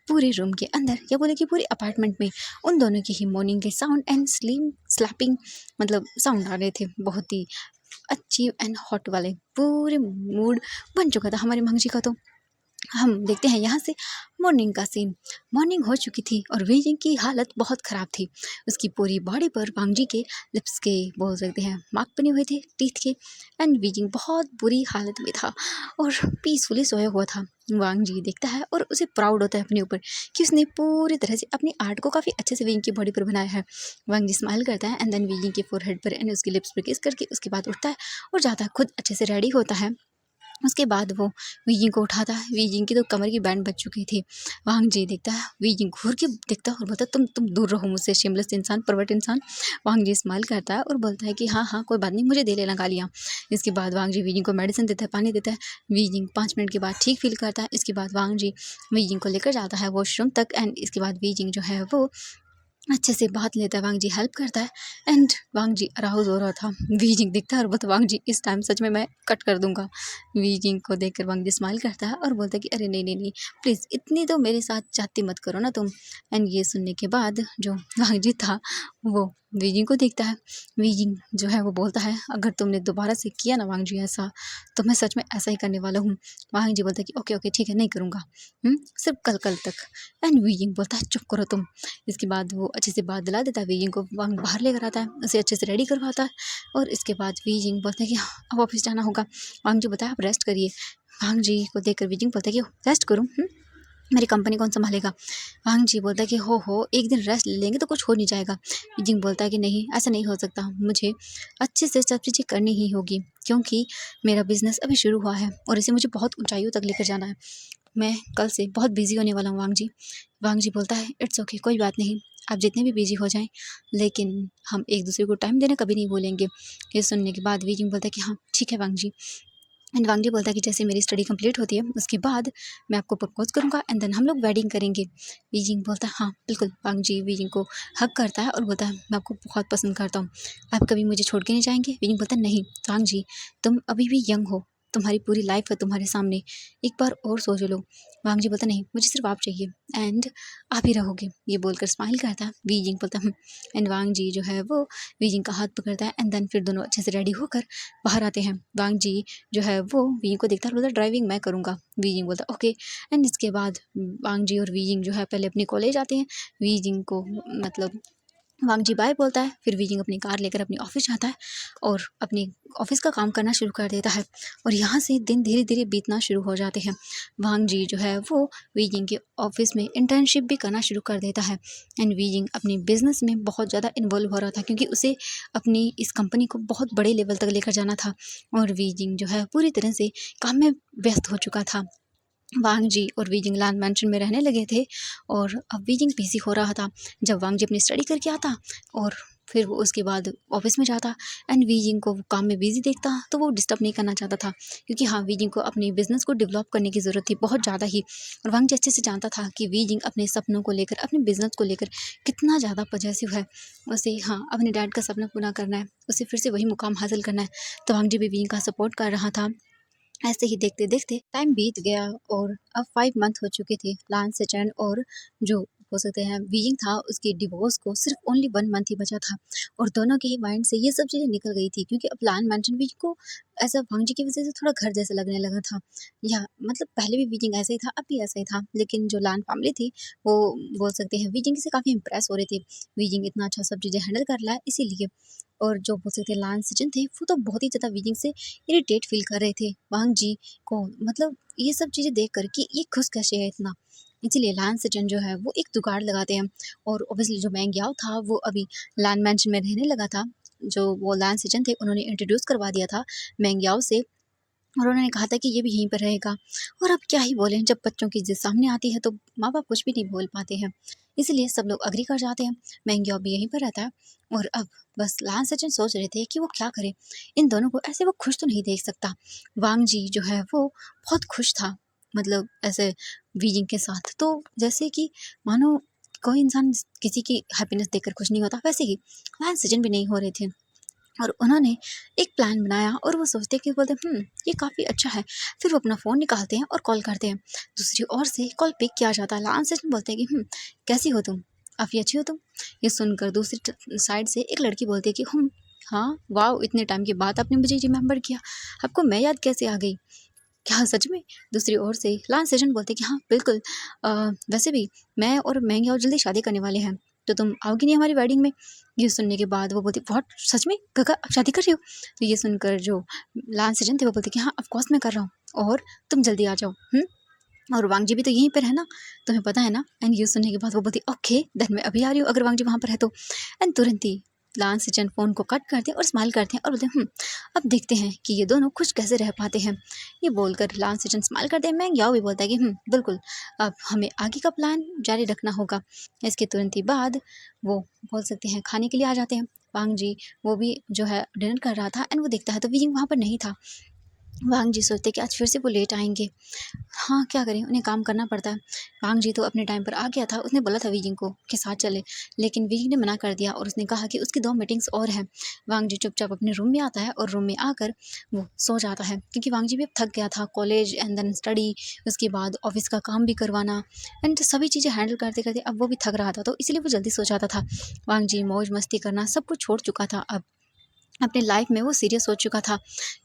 पूरे रूम के अंदर या बोले कि पूरे अपार्टमेंट में उन दोनों की ही मॉर्निंग के साउंड एंड स्लैपिंग मतलब साउंड आ रहे थे बहुत ही अच्छी एंड हॉट वाले। पूरे मूड बन चुका था हमारे मंग जी का। तो हम देखते हैं यहाँ से मॉर्निंग का सीन। मॉर्निंग हो चुकी थी और वीजिंग की हालत बहुत ख़राब थी। उसकी पूरी बॉडी पर वांग जी के लिप्स के बोल सकते हैं मार्क बने हुए थे टीथ के एंड वीजिंग बहुत बुरी हालत में था और पीसफुली सोया हुआ था। वांग जी देखता है और उसे प्राउड होता है अपने ऊपर कि उसने पूरी तरह से अपनी आर्ट को काफ़ी अच्छे से वीजिंग की बॉडी पर बनाया है। वांग जी स्माइल करता है एंड देन वीजिंग के फोरहेड पर एंड उसके लिप्स पर किस करके उसके बाद उठता है और जाता है खुद अच्छे से रेडी होता है। उसके बाद वो वीजिंग को उठाता है। वीजिंग की तो कमर की बैंड बज चुकी थी। वांग जी देखता है, वीजिंग घूर के देखता है और बोलता है तुम दूर रहो मुझसे शिमलेस इंसान, परवट इंसान। वांग जी स्माइल करता है और बोलता है कि हाँ हाँ कोई बात नहीं, मुझे दे लेना गालियाँ। इसके बाद वांग जी वीजिंग को मेडिसिन देता है, पानी देता है। वीजिंग 5 मिनट के बाद ठीक फील करता है। इसके बाद वांग जी वीजिंग को लेकर जाता है वॉशरूम तक एंड इसके बाद वीजिंग जो है वो अच्छे से बात लेता है। वांग जी हेल्प करता है एंड वांग जी अराउज हो रहा था। वीजिंग दिखता है और बोलता वांग जी इस टाइम सच में मैं कट कर दूंगा। वीजिंग को देखकर वांग जी स्माइल करता है और बोलता है कि अरे नहीं नहीं नहीं प्लीज़ इतनी तो मेरे साथ जाती मत करो ना तुम। एंड ये सुनने के बाद जो वांग जी था वो वीजिंग को देखता है। वीजिंग जो है वो बोलता है अगर तुमने दोबारा से किया ना वांग जी ऐसा तो मैं सच में ऐसा ही करने वाला हूँ। वांग जी बोलता है कि ओके ओके ठीक है नहीं करूँगा, सिर्फ कल कल तक। एंड वीजिंग बोलता है चुप करो तुम। इसके बाद वो अच्छे से बात दिला देता है। वीजिंग को वांग बाहर लेकर आता है, उसे अच्छे से रेडी करवाता है और इसके बाद वीजिंग बोलता है कि हाँ, अब ऑफिस जाना होगा। वांग जी बोलता है आप रेस्ट करिए। वांग जी को देखकर वीजिंग बोलता है कि रेस्ट करूँ, मेरी कंपनी कौन संभालेगा? वांग जी बोलता है कि हो एक दिन रेस्ट ले लेंगे तो कुछ हो नहीं जाएगा। वीजिंग बोलता है कि नहीं ऐसा नहीं हो सकता, मुझे अच्छे से सब चीज़ें करनी ही होगी क्योंकि मेरा बिजनेस अभी शुरू हुआ है और इसे मुझे बहुत ऊंचाइयों तक लेकर जाना है। मैं कल से बहुत बिजी होने वाला हूँ वांग जी। वांग जी बोलता है इट्स ओके कोई बात नहीं, आप जितने भी बिजी हो जाएं, लेकिन हम एक दूसरे को टाइम देना कभी नहीं भूलेंगे। ये सुनने के बाद वीजिंग बोलता है कि हाँ ठीक है वांग जी। एंड वांग जी बोलता है कि जैसे मेरी स्टडी कंप्लीट होती है उसके बाद मैं आपको प्रपोज करूंगा एंड देन हम लोग वेडिंग करेंगे। वीजिंग बोलता है हाँ बिल्कुल। वांग जी वीजिंग को हक करता है और बोलता है मैं आपको बहुत पसंद करता हूँ, आप कभी मुझे छोड़ के नहीं जाएंगे। वीजिंग बोलता है नहीं वांग जी, तुम अभी भी यंग हो, तुम्हारी पूरी लाइफ है तुम्हारे सामने, एक बार और सोच लो। वांग जी बोलता नहीं, मुझे सिर्फ आप चाहिए एंड आप ही रहोगे। ये बोलकर स्माइल करता है। वीजिंग बोलता है एंड वांग जी जो है वो वीजिंग का हाथ पकड़ता है एंड देन फिर दोनों अच्छे से रेडी होकर बाहर आते हैं। वांग जी जो है वो वीइंग को देखता है और बोलता है ड्राइविंग मैं करूँगा। वीइंग बोलता है ओके। एंड इसके बाद वांग जी और वीइंग जो है पहले अपने कॉलेज आते हैं। वीइंग को मतलब वांग जी बाय बोलता है, फिर वीजिंग अपनी कार लेकर अपने ऑफिस जाता है और अपने ऑफिस का काम करना शुरू कर देता है। और यहाँ से दिन धीरे धीरे बीतना शुरू हो जाते हैं। वांग जी जो है वो वीजिंग के ऑफिस में इंटर्नशिप भी करना शुरू कर देता है। एंड वीजिंग अपनी बिजनेस में बहुत ज़्यादा इन्वॉल्व हो रहा था क्योंकि उसे अपनी इस कंपनी को बहुत बड़े लेवल तक लेकर जाना था। और वीजिंग जो है पूरी तरह से काम में व्यस्त हो चुका था। वांग जी और वीजिंग लैंड मैंशन में रहने लगे थे और अब वीजिंग बिजी हो रहा था। जब वांग जी अपनी स्टडी करके आता और फिर वो उसके बाद ऑफिस में जाता एंड वीजिंग को काम में बिजी देखता तो वो डिस्टर्ब नहीं करना चाहता था क्योंकि हाँ वीजिंग को अपने बिजनेस को डेवलप करने की ज़रूरत थी बहुत ज़्यादा ही। और वांग जी अच्छे से जानता था कि वीजिंग अपने सपनों को लेकर अपने बिजनेस को लेकर कितना ज़्यादा पॉजिटिव है। उसे हाँ अपने डैड का सपना पूरा करना है, उसे फिर से वही मुकाम हासिल करना है। तो वांग जी भी वीजिंग का सपोर्ट कर रहा था। ऐसे ही देखते देखते टाइम बीत गया और अब 5 मंथ हो चुके थे। लांस सेचैन और जो हो सकते हैं वीइंग था उसके डिवोर्स को सिर्फ ओनली 1 मंथ ही बचा था। और दोनों के माइंड से ये सब चीज़ें निकल गई थी क्योंकि अब लान मैंशन वीइंग को ऐसा वांग जी की वजह से थोड़ा घर जैसा लगने लगा था। या मतलब पहले भी वीइंग ऐसा ही था, अब भी ऐसा ही था, लेकिन जो लान फैमिली थी वो बोल सकते हैं वीइंग से काफ़ी इंप्रेस हो रहे थे। वीइंग इतना अच्छा सब चीज़ें हैंडल कर रहा है इसीलिए। और जो बोल सकते हैं लान सेचन थे वो तो बहुत ही ज़्यादा वीइंग से इरिटेट फील कर रहे थे वांग जी को। मतलब ये सब चीज़ें देख कर कि ये खुश कैसे है इतना। इसीलिए लान सेचन जो है वो एक जुगाड़ लगाते हैं। और ऑब्वियसली जो मैंग याओ था वो अभी लान मैंशन में रहने लगा था। जो वो लान सेचन थे उन्होंने इंट्रोड्यूस करवा दिया था मैंग याओ से और उन्होंने कहा था कि ये भी यहीं पर रहेगा। और अब क्या ही बोलें, जब बच्चों की जिद सामने आती है तो माँ बाप कुछ भी नहीं बोल पाते हैं। इसलिए सब लोग अग्री कर जाते हैं। मैंग्यो भी यहीं पर रहता है। और अब बस लान सचिन सोच रहे थे कि वो क्या करे, इन दोनों को ऐसे वो खुश तो नहीं देख सकता। वांग जी जो है वो बहुत खुश था, मतलब ऐसे वीजिंग के साथ। तो जैसे कि मानो कोई इंसान किसी की हैप्पीनेस देखकर खुश नहीं होता, वैसे ही लान सचिन भी नहीं हो रहे थे। और उन्होंने एक प्लान बनाया और वो सोचते कि बोलते ये काफ़ी अच्छा है। फिर वो अपना फ़ोन निकालते हैं और कॉल करते हैं। दूसरी ओर से कॉल पिक किया जाता है। लान सचिन बोलते हैं कि कैसी हो तुम, काफ़ी अच्छी हो तुम। ये सुनकर दूसरी साइड से एक लड़की बोलती है कि हाँ वाह, इतने टाइम के बाद आपने मुझे रिमेंबर किया, आपको मैं याद कैसे आ गई, क्या सच में। दूसरी ओर से लान सेजन बोलते कि हाँ बिल्कुल, वैसे भी मैं और मैंगी और जल्दी शादी करने वाले हैं, तो तुम आओगी नहीं हमारी वेडिंग में। ये सुनने के बाद वो बोलती व्हाट, सच में काका आप शादी कर रही हो। तो ये सुनकर जो लान सेजन थे वो बोलते कि हाँ ऑफकोर्स मैं कर रहा हूँ और तुम जल्दी आ जाओ। और वांग जी भी तो यहीं पर है ना, तुम्हें पता है ना। एंड ये सुनने के बाद वो बोलती ओके देन मैं अभी आ रही हूँ अगर वांग जी वहाँ पर है तो। एंड तुरंत ही लान सेचन फ़ोन को कट करते हैं और स्माइल करते हैं और बोलते हैं अब देखते हैं कि ये दोनों खुश कैसे रह पाते हैं। ये बोलकर लान सेचन स्माइल करते हैं। मैंग याओ भी बोलता है कि बिल्कुल, अब हमें आगे का प्लान जारी रखना होगा। इसके तुरंत ही बाद वो बोल सकते हैं खाने के लिए आ जाते हैं। वांग जी वो भी जो है डिनर कर रहा था एंड वो देखता है तो वीजिंग वहाँ पर नहीं था। वांग जी सोचते कि आज फिर से वो लेट आएंगे। हाँ, क्या करें, उन्हें काम करना पड़ता है। वांग जी तो अपने टाइम पर आ गया था, उसने बोला था वीजिंग को कि साथ चले, लेकिन वीजिंग ने मना कर दिया और उसने कहा कि उसकी 2 मीटिंग्स और हैं। वांग जी चुपचाप अपने रूम में आता है और रूम में आकर वो सो जाता है क्योंकि वांग जी भी अब थक गया था, कॉलेज एंड देन स्टडी, उसके बाद ऑफिस का काम भी करवाना एंड सभी चीज़ें हैंडल करते-करते अब वो भी थक रहा था, तो इसलिए वो जल्दी सो जाता था। वांग जी मौज-मस्ती करना सब कुछ छोड़ चुका था अब। अपने लाइफ में वो सीरियस हो चुका था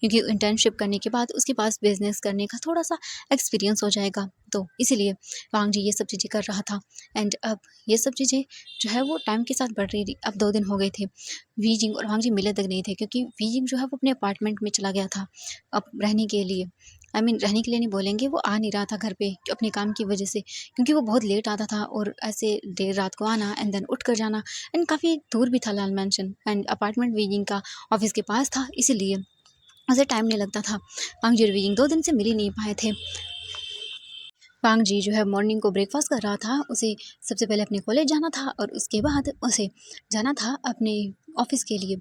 क्योंकि इंटर्नशिप करने के बाद उसके पास बिजनेस करने का थोड़ा सा एक्सपीरियंस हो जाएगा, तो इसीलिए वांग जी ये सब चीज़ें कर रहा था। एंड अब ये सब चीज़ें जो है वो टाइम के साथ बढ़ रही थी। अब 2 दिन हो गए थे, वीजिंग और वांग जी मिले तक नहीं थे क्योंकि वीजिंग जो है वो अपने अपार्टमेंट में चला गया था अब रहने के लिए। रहने के लिए नहीं बोलेंगे, वो आ नहीं रहा था घर पे अपने काम की वजह से क्योंकि वो बहुत लेट आता था और ऐसे देर रात को आना एंड देन उठ कर जाना। एंड काफ़ी दूर भी था लाल मैंशन एंड अपार्टमेंट वीजिंग का ऑफिस के पास था, इसीलिए उसे टाइम नहीं लगता था। वांग जी और वीजिंग 2 दिन से मिल ही नहीं पाए थे। वांग जी जो है मॉर्निंग को ब्रेकफास्ट कर रहा था। उसे सबसे पहले अपने कॉलेज जाना था और उसके बाद उसे जाना था अपने ऑफिस के लिए।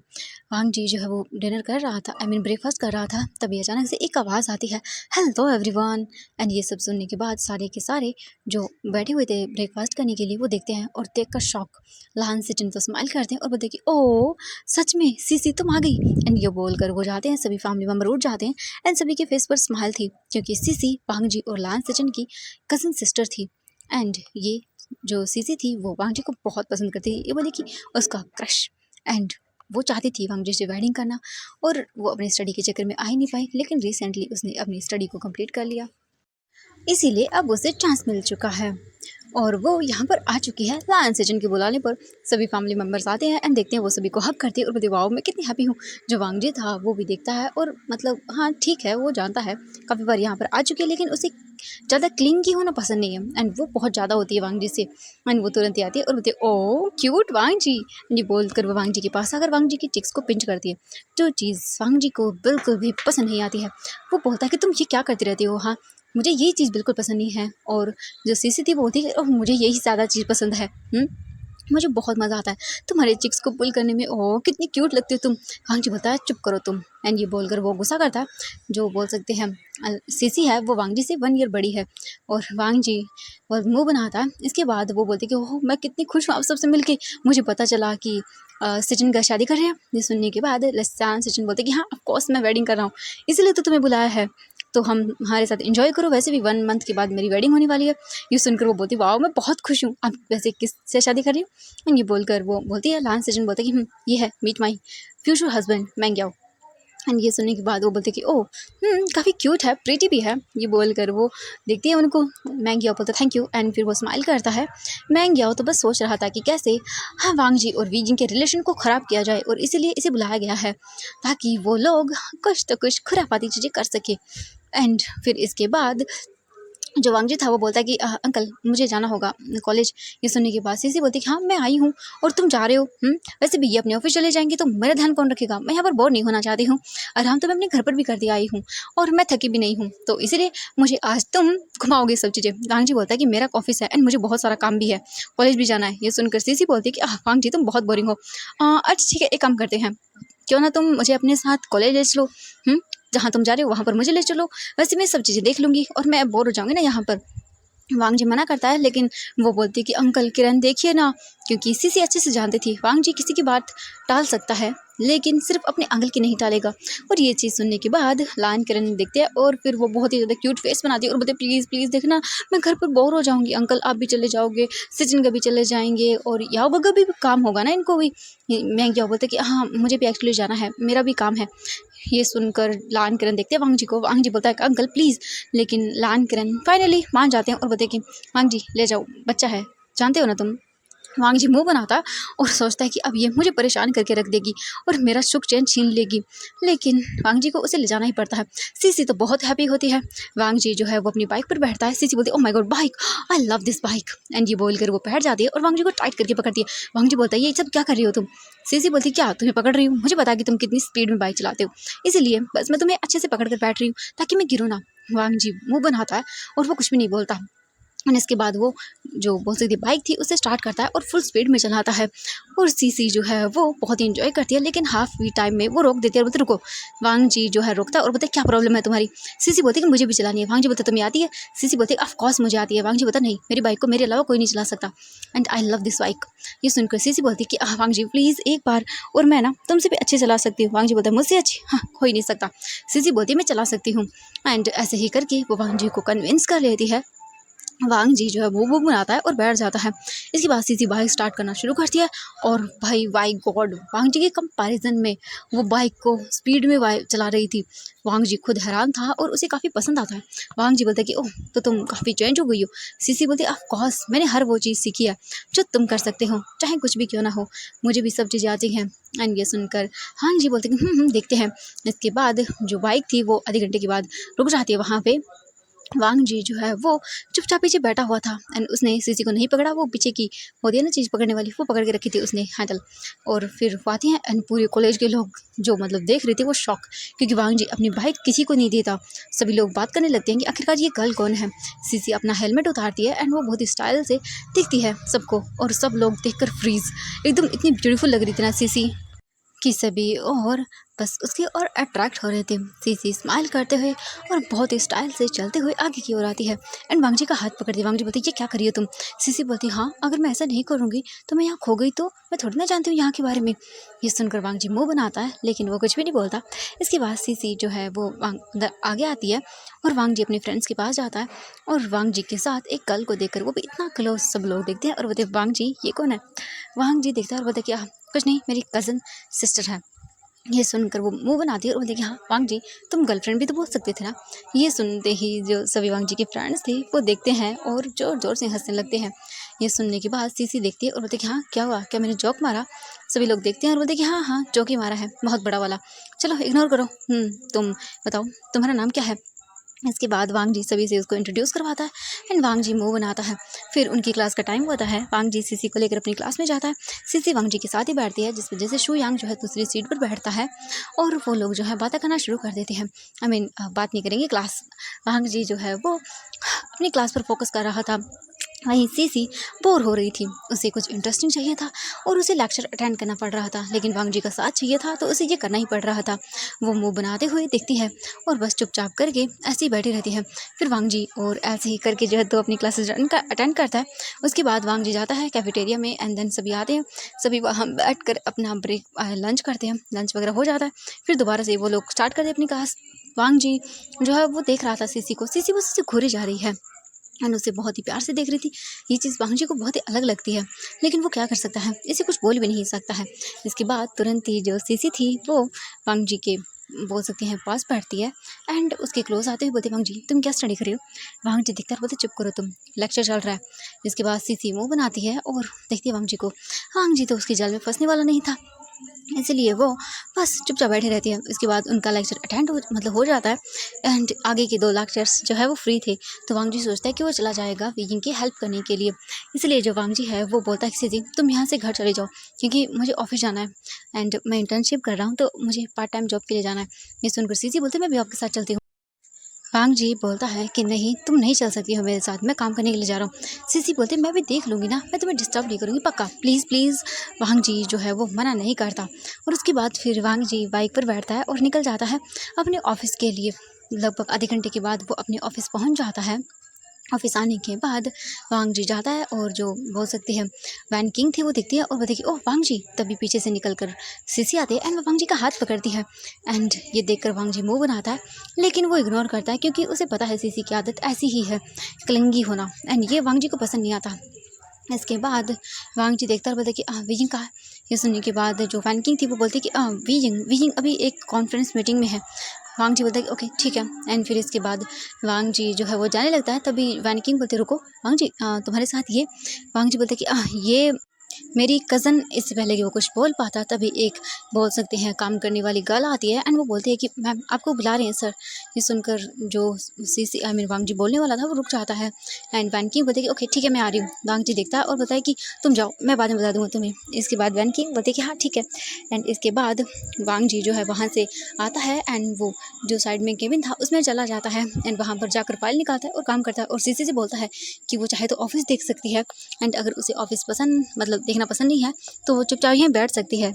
वांग जी जो है वो डिनर कर रहा था, आई मीन ब्रेकफास्ट कर रहा था। तभी अचानक से एक आवाज़ आती है, हेलो एवरीवन। एंड ये सब सुनने के बाद सारे के सारे जो बैठे हुए थे ब्रेकफास्ट करने के लिए वो देखते हैं और देख कर शॉक। लहान से चिन तो स्माइल करते हैं और बोलते हैं कि ओ सच में सीसी तुम आ गई। एंड ये बोलकर वो जाते हैं, सभी फैमिली मेम्बर उठ जाते हैं। एंड सभी के फेस पर स्माइल थी क्योंकि सीसी वांग जी और लहान सचिन की कज़न सिस्टर थी। एंड ये जो सीसी थी वो वांग जी को बहुत पसंद करती थी। ये बोली कि उसका क्रश। एंड वो चाहती थी वांग जी से वेडिंग करना और वो अपनी स्टडी के चक्कर में आ ही नहीं पाई, लेकिन रिसेंटली उसने अपनी स्टडी को कंप्लीट कर लिया, इसीलिए अब उसे चांस मिल चुका है और वो यहाँ पर आ चुकी है। लायन सेजन के बुलाने पर सभी फैमिली मेम्बर्स आते हैं एंड देखते हैं, वो सभी को हक करते हैं और बोलते वाओ मैं कितनी हैप्पी हूँ। जो वांग जी था वो भी देखता है और मतलब हाँ ठीक है, वो जानता है काफ़ी बार यहाँ पर आ चुकी है, लेकिन उसे ज़्यादा क्लिंगी होना पसंद नहीं है एंड वो बहुत ज़्यादा होती है वांग जी से। एंड वो तुरंत ही आती है और बोलती है ओ क्यूट वांग जी। ये बोलकर वो वांग जी के पास आकर वांग जी की चिक्स को पिंच करती है, जो चीज़ वांग जी को बिल्कुल भी पसंद नहीं आती है। वो बोलता है कि तुम ये क्या करती रहती हो, हाँ मुझे ये चीज़ बिल्कुल पसंद नहीं है। और जो सीसी थी वो होती है, ओह मुझे यही ज़्यादा चीज़ पसंद है। मुझे बहुत मज़ा आता है तुम्हारे चिक्स को पुल करने में, ओह कितनी क्यूट लगती हो तुम। वांग जी बोलता है चुप करो तुम। एंड ये बोलकर वो गुस्सा करता है। जो बोल सकते हैं सीसी है वो वांग जी से 1 ईयर बड़ी है और वांग जी और मुंह बनाता है। इसके बाद वो बोलती है कि ओह मैं कितनी खुश हूँ आप सबसे मिलके, मुझे पता चला कि सचिन का शादी कर रहे हैं। ये सुनने के बाद लस्सान सचिन बोलते कि हाँ ऑफकोर्स मैं वेडिंग कर रहा हूँ, इसीलिए तो तुम्हें बुलाया है, तो हम हमारे साथ एंजॉय करो, वैसे भी 1 मंथ के बाद मेरी वेडिंग होने वाली है। ये सुनकर वो बोलती वाह मैं बहुत खुश हूँ, आप वैसे किससे शादी कर रही हो। ये बोलकर वो बोलती है, लान सचिन बोलते कि ये है मीट माई फ्यूचर हस्बैंड मैंग्याओ। एंड ये सुनने के बाद वो बोलते कि ओह काफ़ी क्यूट है, प्रीटी भी है। ये बोलकर वो देखती है उनको। मैंग्याओ बोलता थैंक यू एंड फिर वो स्माइल करता है। मैंग्याओ तो बस सोच रहा था कि कैसे हाँ वांग जी और वीजिंग के रिलेशन को ख़राब किया जाए और इसीलिए इसे बुलाया गया है ताकि वो लोग कुछ तो कुछ खुरापाती चीज़ें कर सके। एंड फिर इसके बाद जो वांग जी था वो बोलता है कि अंकल मुझे जाना होगा कॉलेज। ये सुनने के बाद सीसी बोलती है कि हाँ मैं आई हूँ और तुम जा रहे हो। वैसे भी ये अपने ऑफिस चले जाएंगे तो मेरा ध्यान कौन रखेगा, मैं यहाँ पर बोर नहीं होना चाहती हूँ। आराम तो मैं अपने घर पर भी कर दिया आई हूँ और मैं थकी भी नहीं हूँ, तो इसीलिए मुझे आज तुम घुमाओगे सब चीज़ें। वांग जी बोलता है कि मेरा ऑफिस है एंड मुझे बहुत सारा काम भी है, कॉलेज भी जाना है। ये सुनकर सीसी बोलती है कि वांग जी तुम बहुत बोरिंग हो। अच्छा ठीक है, एक काम करते हैं, क्यों ना तुम मुझे अपने साथ कॉलेज ले चलो। जहाँ तुम जा रहे हो वहाँ पर मुझे ले चलो, वैसे मैं सब चीज़ें देख लूँगी और मैं बोर हो जाऊँगी ना यहाँ पर। वांग जी मना करता है, लेकिन वो बोलती है कि अंकल किरण देखिए ना, क्योंकि सीसी अच्छे से जानती थी वांग जी किसी की बात टाल सकता है लेकिन सिर्फ अपने अंकल की नहीं टालेगा। और ये चीज़ सुनने के बाद लान किरण देखते हैं और फिर वो बहुत ही ज़्यादा क्यूट फेस बनाती है और बोलते प्लीज़ प्लीज़ देखना, मैं घर पर बोर हो जाऊंगी, अंकल आप भी चले जाओगे, सचिन का भी चले जाएंगे और याओ का भी काम होगा ना इनको भी। मैं क्या बोलते कि हाँ मुझे भी एक्चुअली जाना है, मेरा भी काम है। ये सुनकर लान किरण देखते हैं वांग जी को। वांग जी बोलता है कि अंकल प्लीज़, लेकिन लान किरण फाइनली मान जाते हैं और बोलते हैं कि वांग जी ले जाओ, बच्चा है जानते हो ना तुम। वांग जी मुंह बनाता है और सोचता है कि अब ये मुझे परेशान करके रख देगी और मेरा सुख चैन छीन लेगी, लेकिन वांग जी को उसे ले जाना ही पड़ता है। सीसी तो बहुत हैप्पी होती है। वांग जी जो है वो अपनी बाइक पर बैठता है। सीसी बोलती है oh my God bike, I love this bike. And ये बोलकर वो बैठ जाती है और वांग जी को टाइट करके पकड़ती है। वांग जी बोलता है ये सब क्या कर रही हो तुम। सीसी बोलती क्या तुम्हें पकड़ रही हूँ, मुझे पता कि तुम कितनी स्पीड में बाइक चलाते हो, इसीलिए बस मैं तुम्हें अच्छे से पकड़ कर बैठ रही हूँ ताकि मैं गिरूँ ना। वांग जी मुंह बनाता है और वो कुछ भी नहीं बोलता। और इसके बाद वो जो बोल सकती बाइक थी उसे स्टार्ट करता है और फुल स्पीड में चलाता है और सीसी जो है वो बहुत ही इंजॉय करती है, लेकिन हाफ वी टाइम में वो रोक देती है और बोलते रुको। वांग जी जो है रोकता है और बोलते क्या प्रॉब्लम है तुम्हारी। सीसी बोलती है कि मुझे भी चलानी है। वांग जी बोलते तुम्हें आती है। सीसी बोलती है ऑफ कोर्स मुझे आती है। वांग जी बोलता नहीं, मेरी बाइक को मेरे अलावा कोई नहीं चला सकता and I love this bike. ये सुनकर सीसी बोलती है कि वांग जी प्लीज़ एक बार, और मैं ना तुमसे भी अच्छे चला सकती हूँ। वांग जी बोलता है मुझसे अच्छी, हाँ हो ही नहीं सकता। सीसी बोलती है मैं चला सकती हूँ एंड ऐसे ही करके वो वांग जी को कन्विंस कर लेती है। वांग जी जो है वो बनाता है और बैठ जाता है। इसके बाद सीसी बाइक स्टार्ट करना शुरू करती है और भाई वाई गॉड वांग जी के कंपैरिजन में वो बाइक को स्पीड में चला रही थी। वांग जी खुद हैरान था और उसे काफ़ी पसंद आता है। वांग जी बोलते कि ओह तो तुम काफ़ी चेंज हो गई हो। सीसी बोलती ऑफ कोर्स मैंने हर वो चीज़ सीखी है जो तुम कर सकते हो, चाहे कुछ भी क्यों ना हो, मुझे भी सब चीज़ें आती हैं। एंड ये सुनकर वांग जी बोलते कि देखते हैं। इसके बाद जो बाइक थी वो आधे घंटे के बाद रुक जाती है वहाँ पे। वांग जी जो है वो चुपचाप पीछे बैठा हुआ था एंड उसने सीसी को नहीं पकड़ा। वो पीछे की होती है ना चीज़ पकड़ने वाली, वो पकड़ के रखी थी उसने हैंडल। और फिर वो आती हैं एंड पूरे कॉलेज के लोग जो मतलब देख रहे थे वो शॉक, क्योंकि वांग जी अपनी बाइक किसी को नहीं देता। सभी लोग बात करने लगते हैं कि आखिरकार ये गर्ल कौन है। सीसी अपना हेलमेट उतारती है एंड वो बहुत ही स्टाइल से दिखती है सबको, और सब लोग देखकर फ्रीज, एकदम इतनी ब्यूटीफुल लग रही थी ना सीसी कि सभी और बस उसकी ओर अट्रैक्ट हो रहे थे। सीसी स्माइल करते हुए और बहुत ही स्टाइल से चलते हुए आगे की ओर आती है एंड वांग जी का हाथ पकड़ती है। वांग जी बोलती है ये क्या करी हो तुम। सीसी बोलती हाँ, अगर मैं ऐसा नहीं करूँगी तो मैं यहाँ खो गई तो मैं थोड़ी ना जानती हूँ यहाँ के बारे में। ये सुनकर वांग जी मुँह बनाता है लेकिन वो कुछ भी नहीं बोलता। इसके बाद सीसी जो है वो आगे आती है और वांग जी अपने फ्रेंड्स के पास जाता है और वांग जी के साथ एक गर्ल को देखकर वो भी इतना क्लोज सब लोग देखते हैं और बोलते वांग जी ये कौन है। वांग जी देखता है और बोलते क्या कुछ नहीं, मेरी कज़न सिस्टर है। ये सुनकर वो मुंह बनाती है और बोलती कि हाँ वांग जी तुम गर्लफ्रेंड भी तो बोल सकते थे ना। ये सुनते ही जो सभी वांग जी के फ्रेंड्स थे वो देखते हैं और जोर जोर से हंसने लगते हैं। ये सुनने के बाद सीसी देखती है और बोलती कि हाँ क्या हुआ, क्या मैंने जोक मारा। सभी लोग देखते हैं और बोलते कि हाँ हाँ जोक ही मारा है, बहुत बड़ा वाला, चलो इग्नोर करो। तुम बताओ तुम्हारा नाम क्या है। इसके बाद वांग जी सभी से उसको इंट्रोड्यूस करवाता है एंड वांग जी मुंह बनाता है। फिर उनकी क्लास का टाइम होता है। वांग जी सीसी को लेकर अपनी क्लास में जाता है। सीसी वांग जी के साथ ही बैठती है, जिस वजह से शू यांग जो है दूसरी सीट पर बैठता है और वो लोग जो है बातें करना शुरू कर देते हैं। बात नहीं करेंगे क्लास। वांग जी जो है वो अपनी क्लास पर फोकस कर रहा था, वहीं सीसी बोर हो रही थी। उसे कुछ इंटरेस्टिंग चाहिए था और उसे लेक्चर अटेंड करना पड़ रहा था, लेकिन वांग जी का साथ चाहिए था तो उसे ये करना ही पड़ रहा था। वो मुंह बनाते हुए देखती है और बस चुपचाप करके ऐसे ही बैठी रहती है। फिर वांग जी और ऐसे ही करके जो है तो अपनी क्लासेस अटेंड करता है। उसके बाद वांग जी जाता है कैफेटेरिया में एंड देन सभी आते हैं। सभी वहाँ बैठ कर अपना ब्रेक लंच करते हैं। लंच वगैरह हो जाता है, फिर दोबारा से वो लोग स्टार्ट करते हैं अपनी क्लास। वांग जी जो है वो देख रहा था सीसी को। सीसी वो उससे घूरी जा रही है एंड उसे बहुत ही प्यार से देख रही थी। ये चीज़ वांग जी को बहुत ही अलग लगती है, लेकिन वो क्या कर सकता है, इसे कुछ बोल भी नहीं सकता है। इसके बाद तुरंत ही जो सीसी थी वो वांग जी के बोल सकते हैं पास बैठती है एंड उसके क्लोज आते हुए बोलती वांग जी तुम क्या स्टडी कर रही हो। वांग जी दिखता है बोलते चुप करो तुम, लेक्चर चल रहा है। इसके बाद सीसी मुंह बनाती है और देखती है वांग जी को। वांग जी तो उसके जाल में फंसने वाला नहीं था, इसलिए वो बस चुपचाप बैठी रहती है। इसके बाद उनका लेक्चर अटेंड हो जाता है एंड आगे के 2 लेक्चर्स जो है वो फ्री थे। तो वांग जी सोचता है कि वो चला जाएगा वियिंग की हेल्प करने के लिए। इसलिए जो वांग जी है वो बोलता है कि सीसी तुम यहाँ से घर चले जाओ, क्योंकि मुझे ऑफिस जाना है एंड मैं इंटर्नशिप कर रहा हूँ तो मुझे पार्ट टाइम जॉब के लिए जाना है। ये सुनकर सीसी बोलते मैं भी आपके साथ चलती हूँ। वांग जी बोलता है कि नहीं तुम नहीं चल सकती हो मेरे साथ, मैं काम करने के लिए जा रहा हूँ। सीसी बोलते मैं भी देख लूँगी ना, मैं तुम्हें डिस्टर्ब नहीं करूँगी पक्का, प्लीज़ प्लीज़। वांग जी जो है वो मना नहीं करता और उसके बाद फिर वांग जी बाइक पर बैठता है और निकल जाता है अपने ऑफिस के लिए। लगभग आधे घंटे के बाद वो अपने ऑफिस पहुँच जाता है। ऑफिस आने के बाद वांग जी जाता है और जो बोल सकते हैं वैन किंग थी वो दिखती है और बोलती है कि ओह वांग जी। तभी पीछे से निकल कर सीसी आते हैं एंड वो वांग जी का हाथ पकड़ती है एंड ये देखकर वांग जी मुंह बनाता है, लेकिन वो इग्नोर करता है क्योंकि उसे पता है सीसी की आदत ऐसी ही है, क्लिंगी होना, एंड ये वांग जी को पसंद नहीं आता। इसके बाद वांग जी देखता है और बोलते कि वियिंग कहाँ है। ये सुनने के बाद जो वैन किंग थी वो बोलती कि वियिंग वियिंग अभी एक कॉन्फ्रेंस मीटिंग में है। वांग जी बोलता है कि ओके ठीक है एंड फिर इसके बाद वांग जी जो है वो जाने लगता है। तभी वैन किंग बोलते रुको वांग जी तुम्हारे साथ ये। वांग जी बोलते कि ये मेरी कज़न। इससे पहले कि वो कुछ बोल पाता तभी एक बोल सकते हैं काम करने वाली गर्ल आती है एंड वो बोलती है कि मैम आपको बुला रहे हैं सर। ये सुनकर जो सीसी आई मीन वांग जी बोलने वाला था वो रुक जाता है एंड वैन किंग बोलते कि ओके ठीक है मैं आ रही हूँ। वांग जी देखता है और बताए कि तुम जाओ मैं बाद में बता दूंगा तुम्हें। इसके बाद वैन किंग बोलते कि हाँ ठीक है एंड इसके बाद वांग जी जो है वहाँ से आता है एंड वो जो साइड में केबिन था उसमें चला जाता है एंड वहाँ पर जाकर फाइल निकालता है और काम करता है और सीसी से बोलता है कि वो चाहे तो ऑफिस देख सकती है एंड अगर उसे ऑफिस पसंद मतलब देखना पसंद नहीं है तो वो चुपचाप यहीं बैठ सकती है।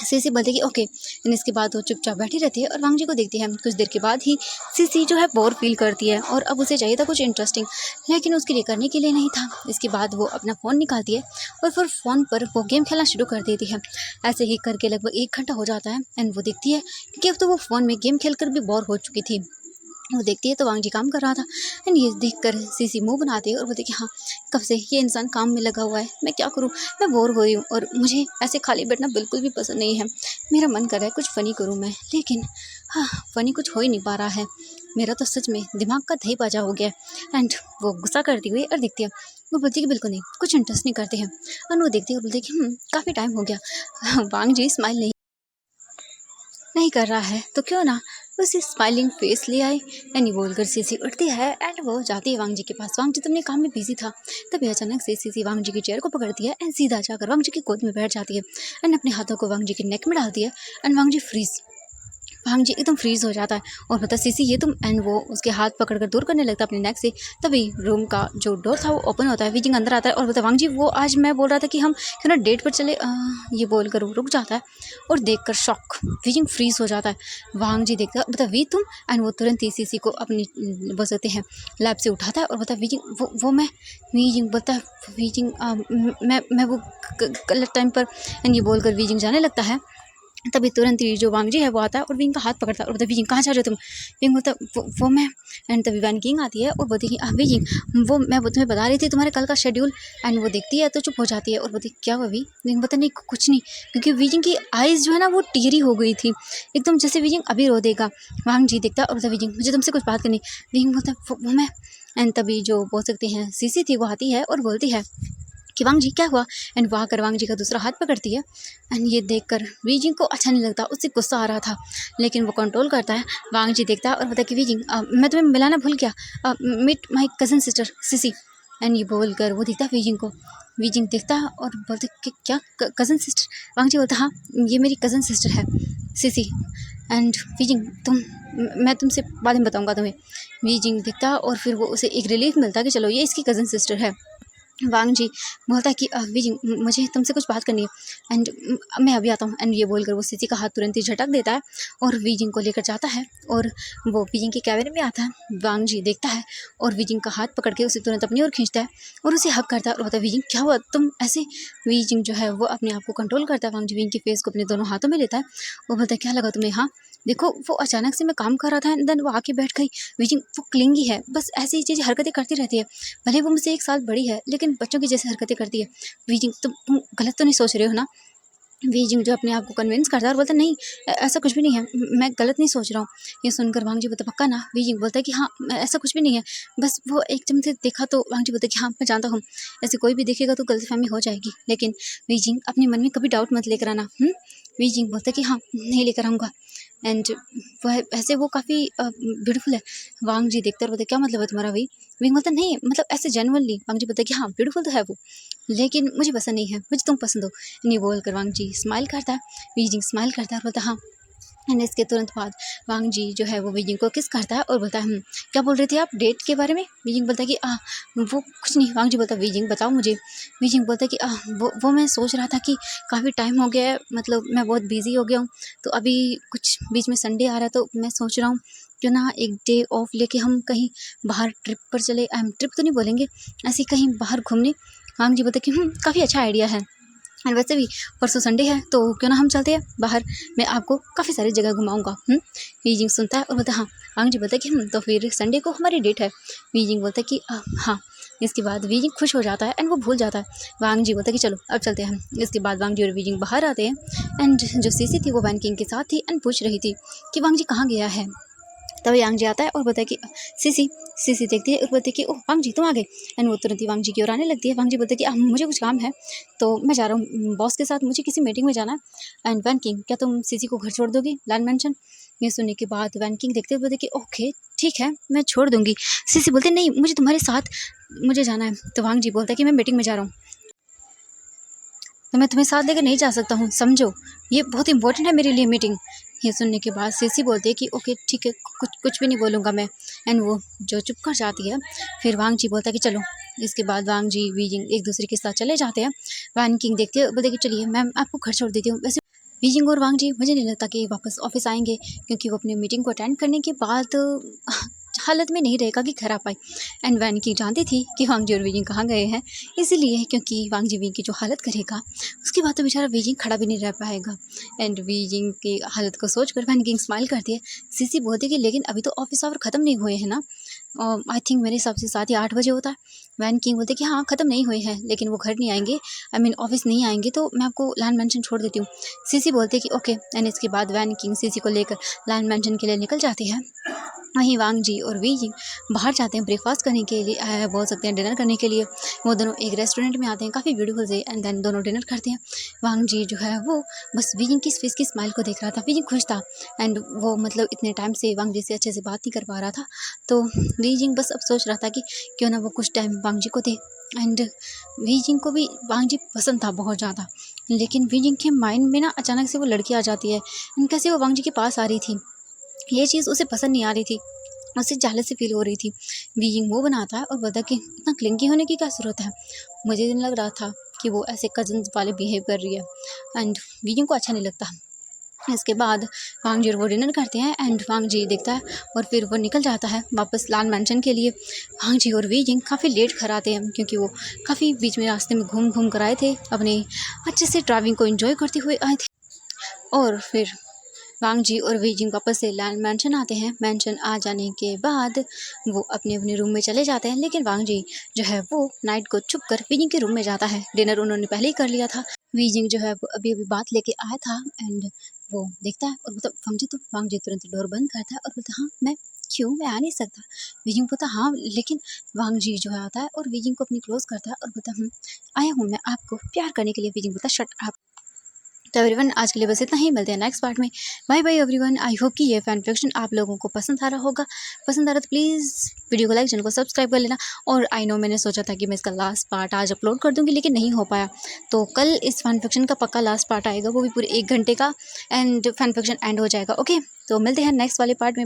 सीसी बोलती है कि ओके एंड इसके बाद वो चुपचाप बैठी रहती है और वांग जी को देखती है। कुछ देर के बाद ही सीसी जो है बोर फील करती है और अब उसे चाहिए था कुछ इंटरेस्टिंग, लेकिन उसके लिए करने के लिए नहीं था। इसके बाद वो अपना फ़ोन निकालती है और फिर फ़ोन पर वो गेम खेलना शुरू कर देती है। ऐसे ही करके लगभग 1 घंटा हो जाता है एंड वो देखती है कि अब तो वो फ़ोन में गेम खेल कर भी बोर हो चुकी थी। वो देखती है तो वांग जी काम कर रहा था एंड ये देखकर सीसी मुंह बनाती है और बोलती है कि हाँ कब से ये इंसान काम में लगा हुआ है, मैं क्या करूँ, मैं बोर हो रही हूँ और मुझे ऐसे खाली बैठना बिल्कुल भी पसंद नहीं है। मेरा मन कर रहा है कुछ फ़नी करूँ मैं, लेकिन हाँ फ़नी कुछ हो ही नहीं पा रहा है। मेरा तो सच में दिमाग का दही बाजा हो गया एंड वो गुस्सा करती हुई और दिखती है। वो बोलती है कि बिल्कुल नहीं, कुछ इंटरेस्टिंग करते हैं। और वो देखती है और बोलती है कि काफ़ी टाइम हो गया वांग जी स्माइल नहीं कर रहा है तो क्यों ना उसे स्माइलिंग फेस ले आए। एंड ये बोलकर सीसी उठती है एंड वो जाती है वांग जी के पास। वांग जी तो अपने काम में बिजी था, तभी अचानक से सीसी वांग जी की चेयर को पकड़ती है एंड सीधा जाकर वांग जी की गोद में बैठ जाती है एंड अपने हाथों को वांग जी के नेक में डालती है। एंड वांग जी एकदम फ्रीज हो जाता है और बता सीसी ये तुम। एंड वो उसके हाथ पकड़कर दूर करने लगता है अपने नेक से। तभी रूम का जो डोर था वो ओपन होता है, वीजिंग अंदर आता है और बता वांग जी वो आज मैं बोल रहा था कि हम क्यों ना डेट पर चले। ये बोलकर वो रुक जाता है और देखकर शॉक वीजिंग फ्रीज हो जाता है। वांग जी देखता है बता वी तुम। एंड वो तुरंत ही सीसी को अपनी बसते हैं लैब से उठाता है और बता वीजिंग वो मैं। वीजिंग बोलता वीजिंग मैं वो गलत टाइम पर। एंड ये बोलकर वीजिंग जाने लगता है। तभी तुरंत ही जो वांग जी है वो आता है और विंग का हाथ पकड़ता है और बोलता है विंग कहाँ जा रहे हो तुम। विंग बोलता वो मैं। एंड तभी वैन किंग आती है और बोलती है विंग वो मैं वो तुम्हें बता रही थी तुम्हारे कल का शेड्यूल। एंड वो देखती है तो चुप हो जाती है और बोलती क्या हुआ विंग बोलता नहीं कुछ नहीं, क्योंकि विजिंग की आइज़ जो है ना वो टीरी हो गई थी एकदम, जैसे विजिंग अभी रो देगा। वांग जी देखता है और बोलता विजिंग मुझे तुमसे कुछ बात करनी। विंग बोलता वो मैं। एंड तभी जो बोल सकते हैं सीसी थी वो आती है और बोलती है कि वांग जी क्या हुआ। एंड वहाँ कर वांग जी का दूसरा हाथ पकड़ती है। एंड ये देखकर वीजिंग को अच्छा नहीं लगता, उससे गुस्सा आ रहा था लेकिन वो कंट्रोल करता है। वांग जी देखता है और बोलता है कि वीजिंग मैं तुम्हें मिलाना भूल गया, meet my cousin sister Sissy. And ये बोल कर वो देखता है वीजिंग को। वीजिंग देखता है और बोलता है कि क्या कज़न सिस्टर। वांग जी बोलता हाँ ये मेरी कज़न सिस्टर है सिसी। एंड वीजिंग मैं तुमसे बाद में बताऊँगा तुम्हें। वीजिंग देखता है और फिर वो उसे एक रिलीफ मिलता है कि चलो ये इसकी कज़न सिस्टर है। वांग जी बोलता है कि विजिंग मुझे तुमसे कुछ बात करनी है एंड मैं अभी आता हूँ। एंड ये बोलकर वो सीसी का हाथ तुरंत ही झटक देता है और विजिंग को लेकर जाता है और वो विजिंग के कैबिन में आता है। वांग जी देखता है और विजिंग का हाथ पकड़ के उसे तुरंत अपनी ओर खींचता है और उसे हक करता है और बोलता है विजिंग क्या हुआ तुम ऐसे। विजिंग जो है वो अपने आप को कंट्रोल करता है। वांग जी विजिंग के फेस को अपने दोनों हाथों में लेता है। वो बोलता है क्या लगा तुम्हें। हाँ देखो वो अचानक से मैं काम कर रहा था एंड देन वो आके बैठ गई। विजिंग वो क्लिंगी है, बस ऐसी चीज़ हरकतें करती रहती है, भले वो मुझसे 1 साल बड़ी है लेकिन बच्चों की जैसे हरकतें करती है। वीजिंग तुम गलत तो नहीं सोच रहे हो ना। वीजिंग जो अपने आप को कन्विंस करता है और बोलता है नहीं ऐसा कुछ भी नहीं है, मैं गलत नहीं सोच रहा हूँ। ये सुनकर वांग जी बोलता पक्का ना। वीजिंग बोलता है कि हाँ ऐसा कुछ भी नहीं है, बस वो एकदम से देखा तो। वांग जी बोलता है कि हाँ मैं जानता हूँ ऐसे कोई भी देखेगा तो गलतफहमी हो जाएगी, लेकिन वीजिंग अपने मन में कभी डाउट मत लेकर आना। वीजिंग बोलता है कि हाँ नहीं लेकर आऊँगा। एंड वह ऐसे वो काफ़ी ब्यूटीफुल है। वांग जी देखते और बोलते क्या मतलब है तुम्हारा भाई। विंग बोलता नहीं मतलब ऐसे जेनुअनली। वांग जी बोलता कि हाँ ब्यूटीफुल तो है वो, लेकिन मुझे पसंद नहीं है, मुझे तुम पसंद हो। नहीं बोल कर वांग जी स्माइल करता है। वीजिंग स्माइल करता है और बोलता हाँ। एंड इसके तुरंत बाद वांग जी जो है वो वीजिंग को किस करता है और बोलता है क्या बोल रहे थे आप डेट के बारे में। वीजिंग बोलता है कि वो कुछ नहीं। वांग जी बोलता है वीजिंग बताओ मुझे। वीजिंग बोलता है कि वो मैं सोच रहा था कि काफ़ी टाइम हो गया है, मतलब मैं बहुत बिजी हो गया हूँ, तो अभी कुछ बीच में संडे आ रहा है तो मैं सोच रहा हूँ क्यों ना एक डे ऑफ लेके हम कहीं बाहर ट्रिप पर चले। ट्रिप तो नहीं बोलेंगे, ऐसे ही कहीं बाहर घूमने। वांग जी बोलते कि काफ़ी अच्छा आइडिया है, और वैसे भी परसों संडे है तो क्यों ना हम चलते हैं बाहर, मैं आपको काफ़ी सारी जगह घुमाऊंगा। वीजिंग सुनता है और बोलता है हाँ। वांग जी बोलता है कि तो फिर संडे को हमारी डेट है। वीजिंग बोलता है कि हाँ। इसके बाद वीजिंग खुश हो जाता है एंड वो भूल जाता है। वांग जी बोलता है कि चलो अब चलते हैं हम। इसके बाद वांग जी और वीजिंग बाहर आते हैं एंड जो सीसी थी वो वैन किंग के साथ थी एंड पूछ रही थी कि वांग जी कहाँ गया है। तभी वांग जी आता है और बोलता है कि सीसी। सीसी देखती है और बोलती है कि ओह वांग जी तुम आ गए। एंड वो तुरंत ही वांग जी की ओर आने लगती है। वांग जी बोलते हैं कि मुझे कुछ काम है तो मैं जा रहा हूँ बॉस के साथ, मुझे किसी मीटिंग में जाना है। एंड वैन किंग क्या तुम सीसी को घर छोड़ दोगी लैंड मेंशन। ये सुनने के बाद वैन किंग देखते हुए बोलते कि ओके ठीक है मैं छोड़ दूंगी। सीसी बोलते नहीं मुझे तुम्हारे साथ मुझे जाना है। तो वांग जी बोलता है कि मैं मीटिंग में जा रहा हूँ तो मैं तुम्हें साथ लेकर नहीं जा सकता हूँ, समझो ये बहुत इंपॉर्टेंट है मेरे लिए मीटिंग। ये सुनने के बाद सीसी बोलती है कि ओके ठीक है कुछ कुछ भी नहीं बोलूँगा मैं। एंड वो जो चुप कर जाती है। फिर वांग जी बोलता है कि चलो। इसके बाद वांग जी वीजिंग एक दूसरे के साथ चले जाते हैं। वैन किंग देखते हैं बोलते कि चलिए मैं आपको घर छोड़ देती हूँ। वैसे वीजिंग और वांग जी मुझे नहीं लगता कि वापस ऑफिस आएंगे, क्योंकि वो अपनी मीटिंग को अटेंड करने के बाद हालत में नहीं रहेगा कि घर आ पाए। एंड वैन की जानती थी कि वांग जी और वीजिंग कहाँ गए हैं, इसीलिए क्योंकि वांग जी वीजिंग की जो हालत करेगा उसके बाद तो बेचारा वीजिंग खड़ा भी नहीं रह पाएगा। एंड वीजिंग की हालत को सोच कर वैन किंग स्माइल करती है। सीसी बोलती है कि लेकिन अभी तो ऑफिस आवर ख़त्म नहीं हुए हैं ना, आई थिंक मेरे हिसाब से 7 या 8 बजे होता है। वैन किंग बोलते कि हाँ ख़त्म नहीं हुए हैं, लेकिन वो घर नहीं आएंगे, आई मीन ऑफिस नहीं आएंगे, तो मैं आपको लैंड मेंशन छोड़ देती हूँ। सीसी बोलते कि ओके। एंड इसके बाद वैन किंग सीसी को लेकर लैंड मेंशन के लिए निकल जाती है। वहीं वांग जी और वी जिंग बाहर जाते हैं ब्रेकफास्ट करने के लिए, बोल सकते हैं डिनर करने के लिए। वो दोनों एक रेस्टोरेंट में आते हैं काफ़ी ब्यूटीफुल से, एंड देन दोनों डिनर करते हैं। वांग जी जो है वो बस वी जिंग की फेस की स्माइल को देख रहा था। वी जिंग खुश था, एंड वो मतलब इतने टाइम से वांग जी से अच्छे से बात नहीं कर पा रहा था। तो वी जिंग बस अब सोच रहा था कि क्यों ना वो कुछ टाइम वांग जी को दे। एंड वी जिंग को भी वांग जी पसंद था बहुत ज़्यादा, लेकिन वी जिंग के माइंड में ना अचानक से वो लड़की आ जाती है, एंड कैसे वो वांग जी के पास आ रही थी। ये चीज़ उसे पसंद नहीं आ रही थी, उसे जेलसी फील हो रही थी। बीइंग वो बनाता है और बोलता है कि इतना क्लिंगी होने की क्या ज़रूरत है। मुझे नहीं लग रहा था कि वो ऐसे कज़न्स वाले बिहेव कर रही है, एंड बीइंग को अच्छा नहीं लगता। इसके बाद वांग जी और वो डिनर करते हैं, एंड वांग जी देखता है और फिर वो निकल जाता है वापस लान मैंशन के लिए। वांग जी और वी जिंग काफ़ी लेट घर आते हैं, क्योंकि वो काफ़ी बीच में रास्ते में घूम घूम कर आए थे, अपने अच्छे से ड्राइविंग को एंजॉय करते हुए आए थे। और फिर वांग जी और वी जिंग वापस से लैंड मैंशन आते हैं। मैंशन आ जाने के बाद वो अपने अपने रूम में चले जाते हैं, लेकिन वांग जी जो है वो नाइट को छुप कर वी जिंग के रूम में जाता है। डिनर उन्होंने पहले ही कर लिया था। वी जिंग जो है वो अभी अभी बात लेके आया था, एंड वो देखता है और बोलता वांग जी तुरंत डोर बंद करता है और बोलता हाँ मैं क्यों, मैं आ नहीं सकता। वी जिंग बोलता हाँ, लेकिन वांग जी जो है आता है और वी जिंग को अपनी क्लोज करता है और बोलता आया हूँ मैं आपको प्यार करने के लिए। वी जिंग बोलता शट अप। तो एवरीवन आज के लिए बस इतना ही, मिलते हैं नेक्स्ट पार्ट में। Bye bye everyone. I hope कि ये फैन फिक्शन आप लोगों को पसंद आ रहा होगा। पसंद आ रहा तो प्लीज़ वीडियो को लाइक, चैनल को सब्सक्राइब कर लेना। और आई नो मैंने सोचा था कि मैं इसका लास्ट पार्ट आज अपलोड कर दूंगी, लेकिन नहीं हो पाया। तो कल इस फैन फिक्शन का पक्का लास्ट पार्ट आएगा, वो भी पूरे 1 घंटे का, एंड फैन फिक्शन एंड हो जाएगा। ओके, तो मिलते हैं नेक्स्ट वाले पार्ट में।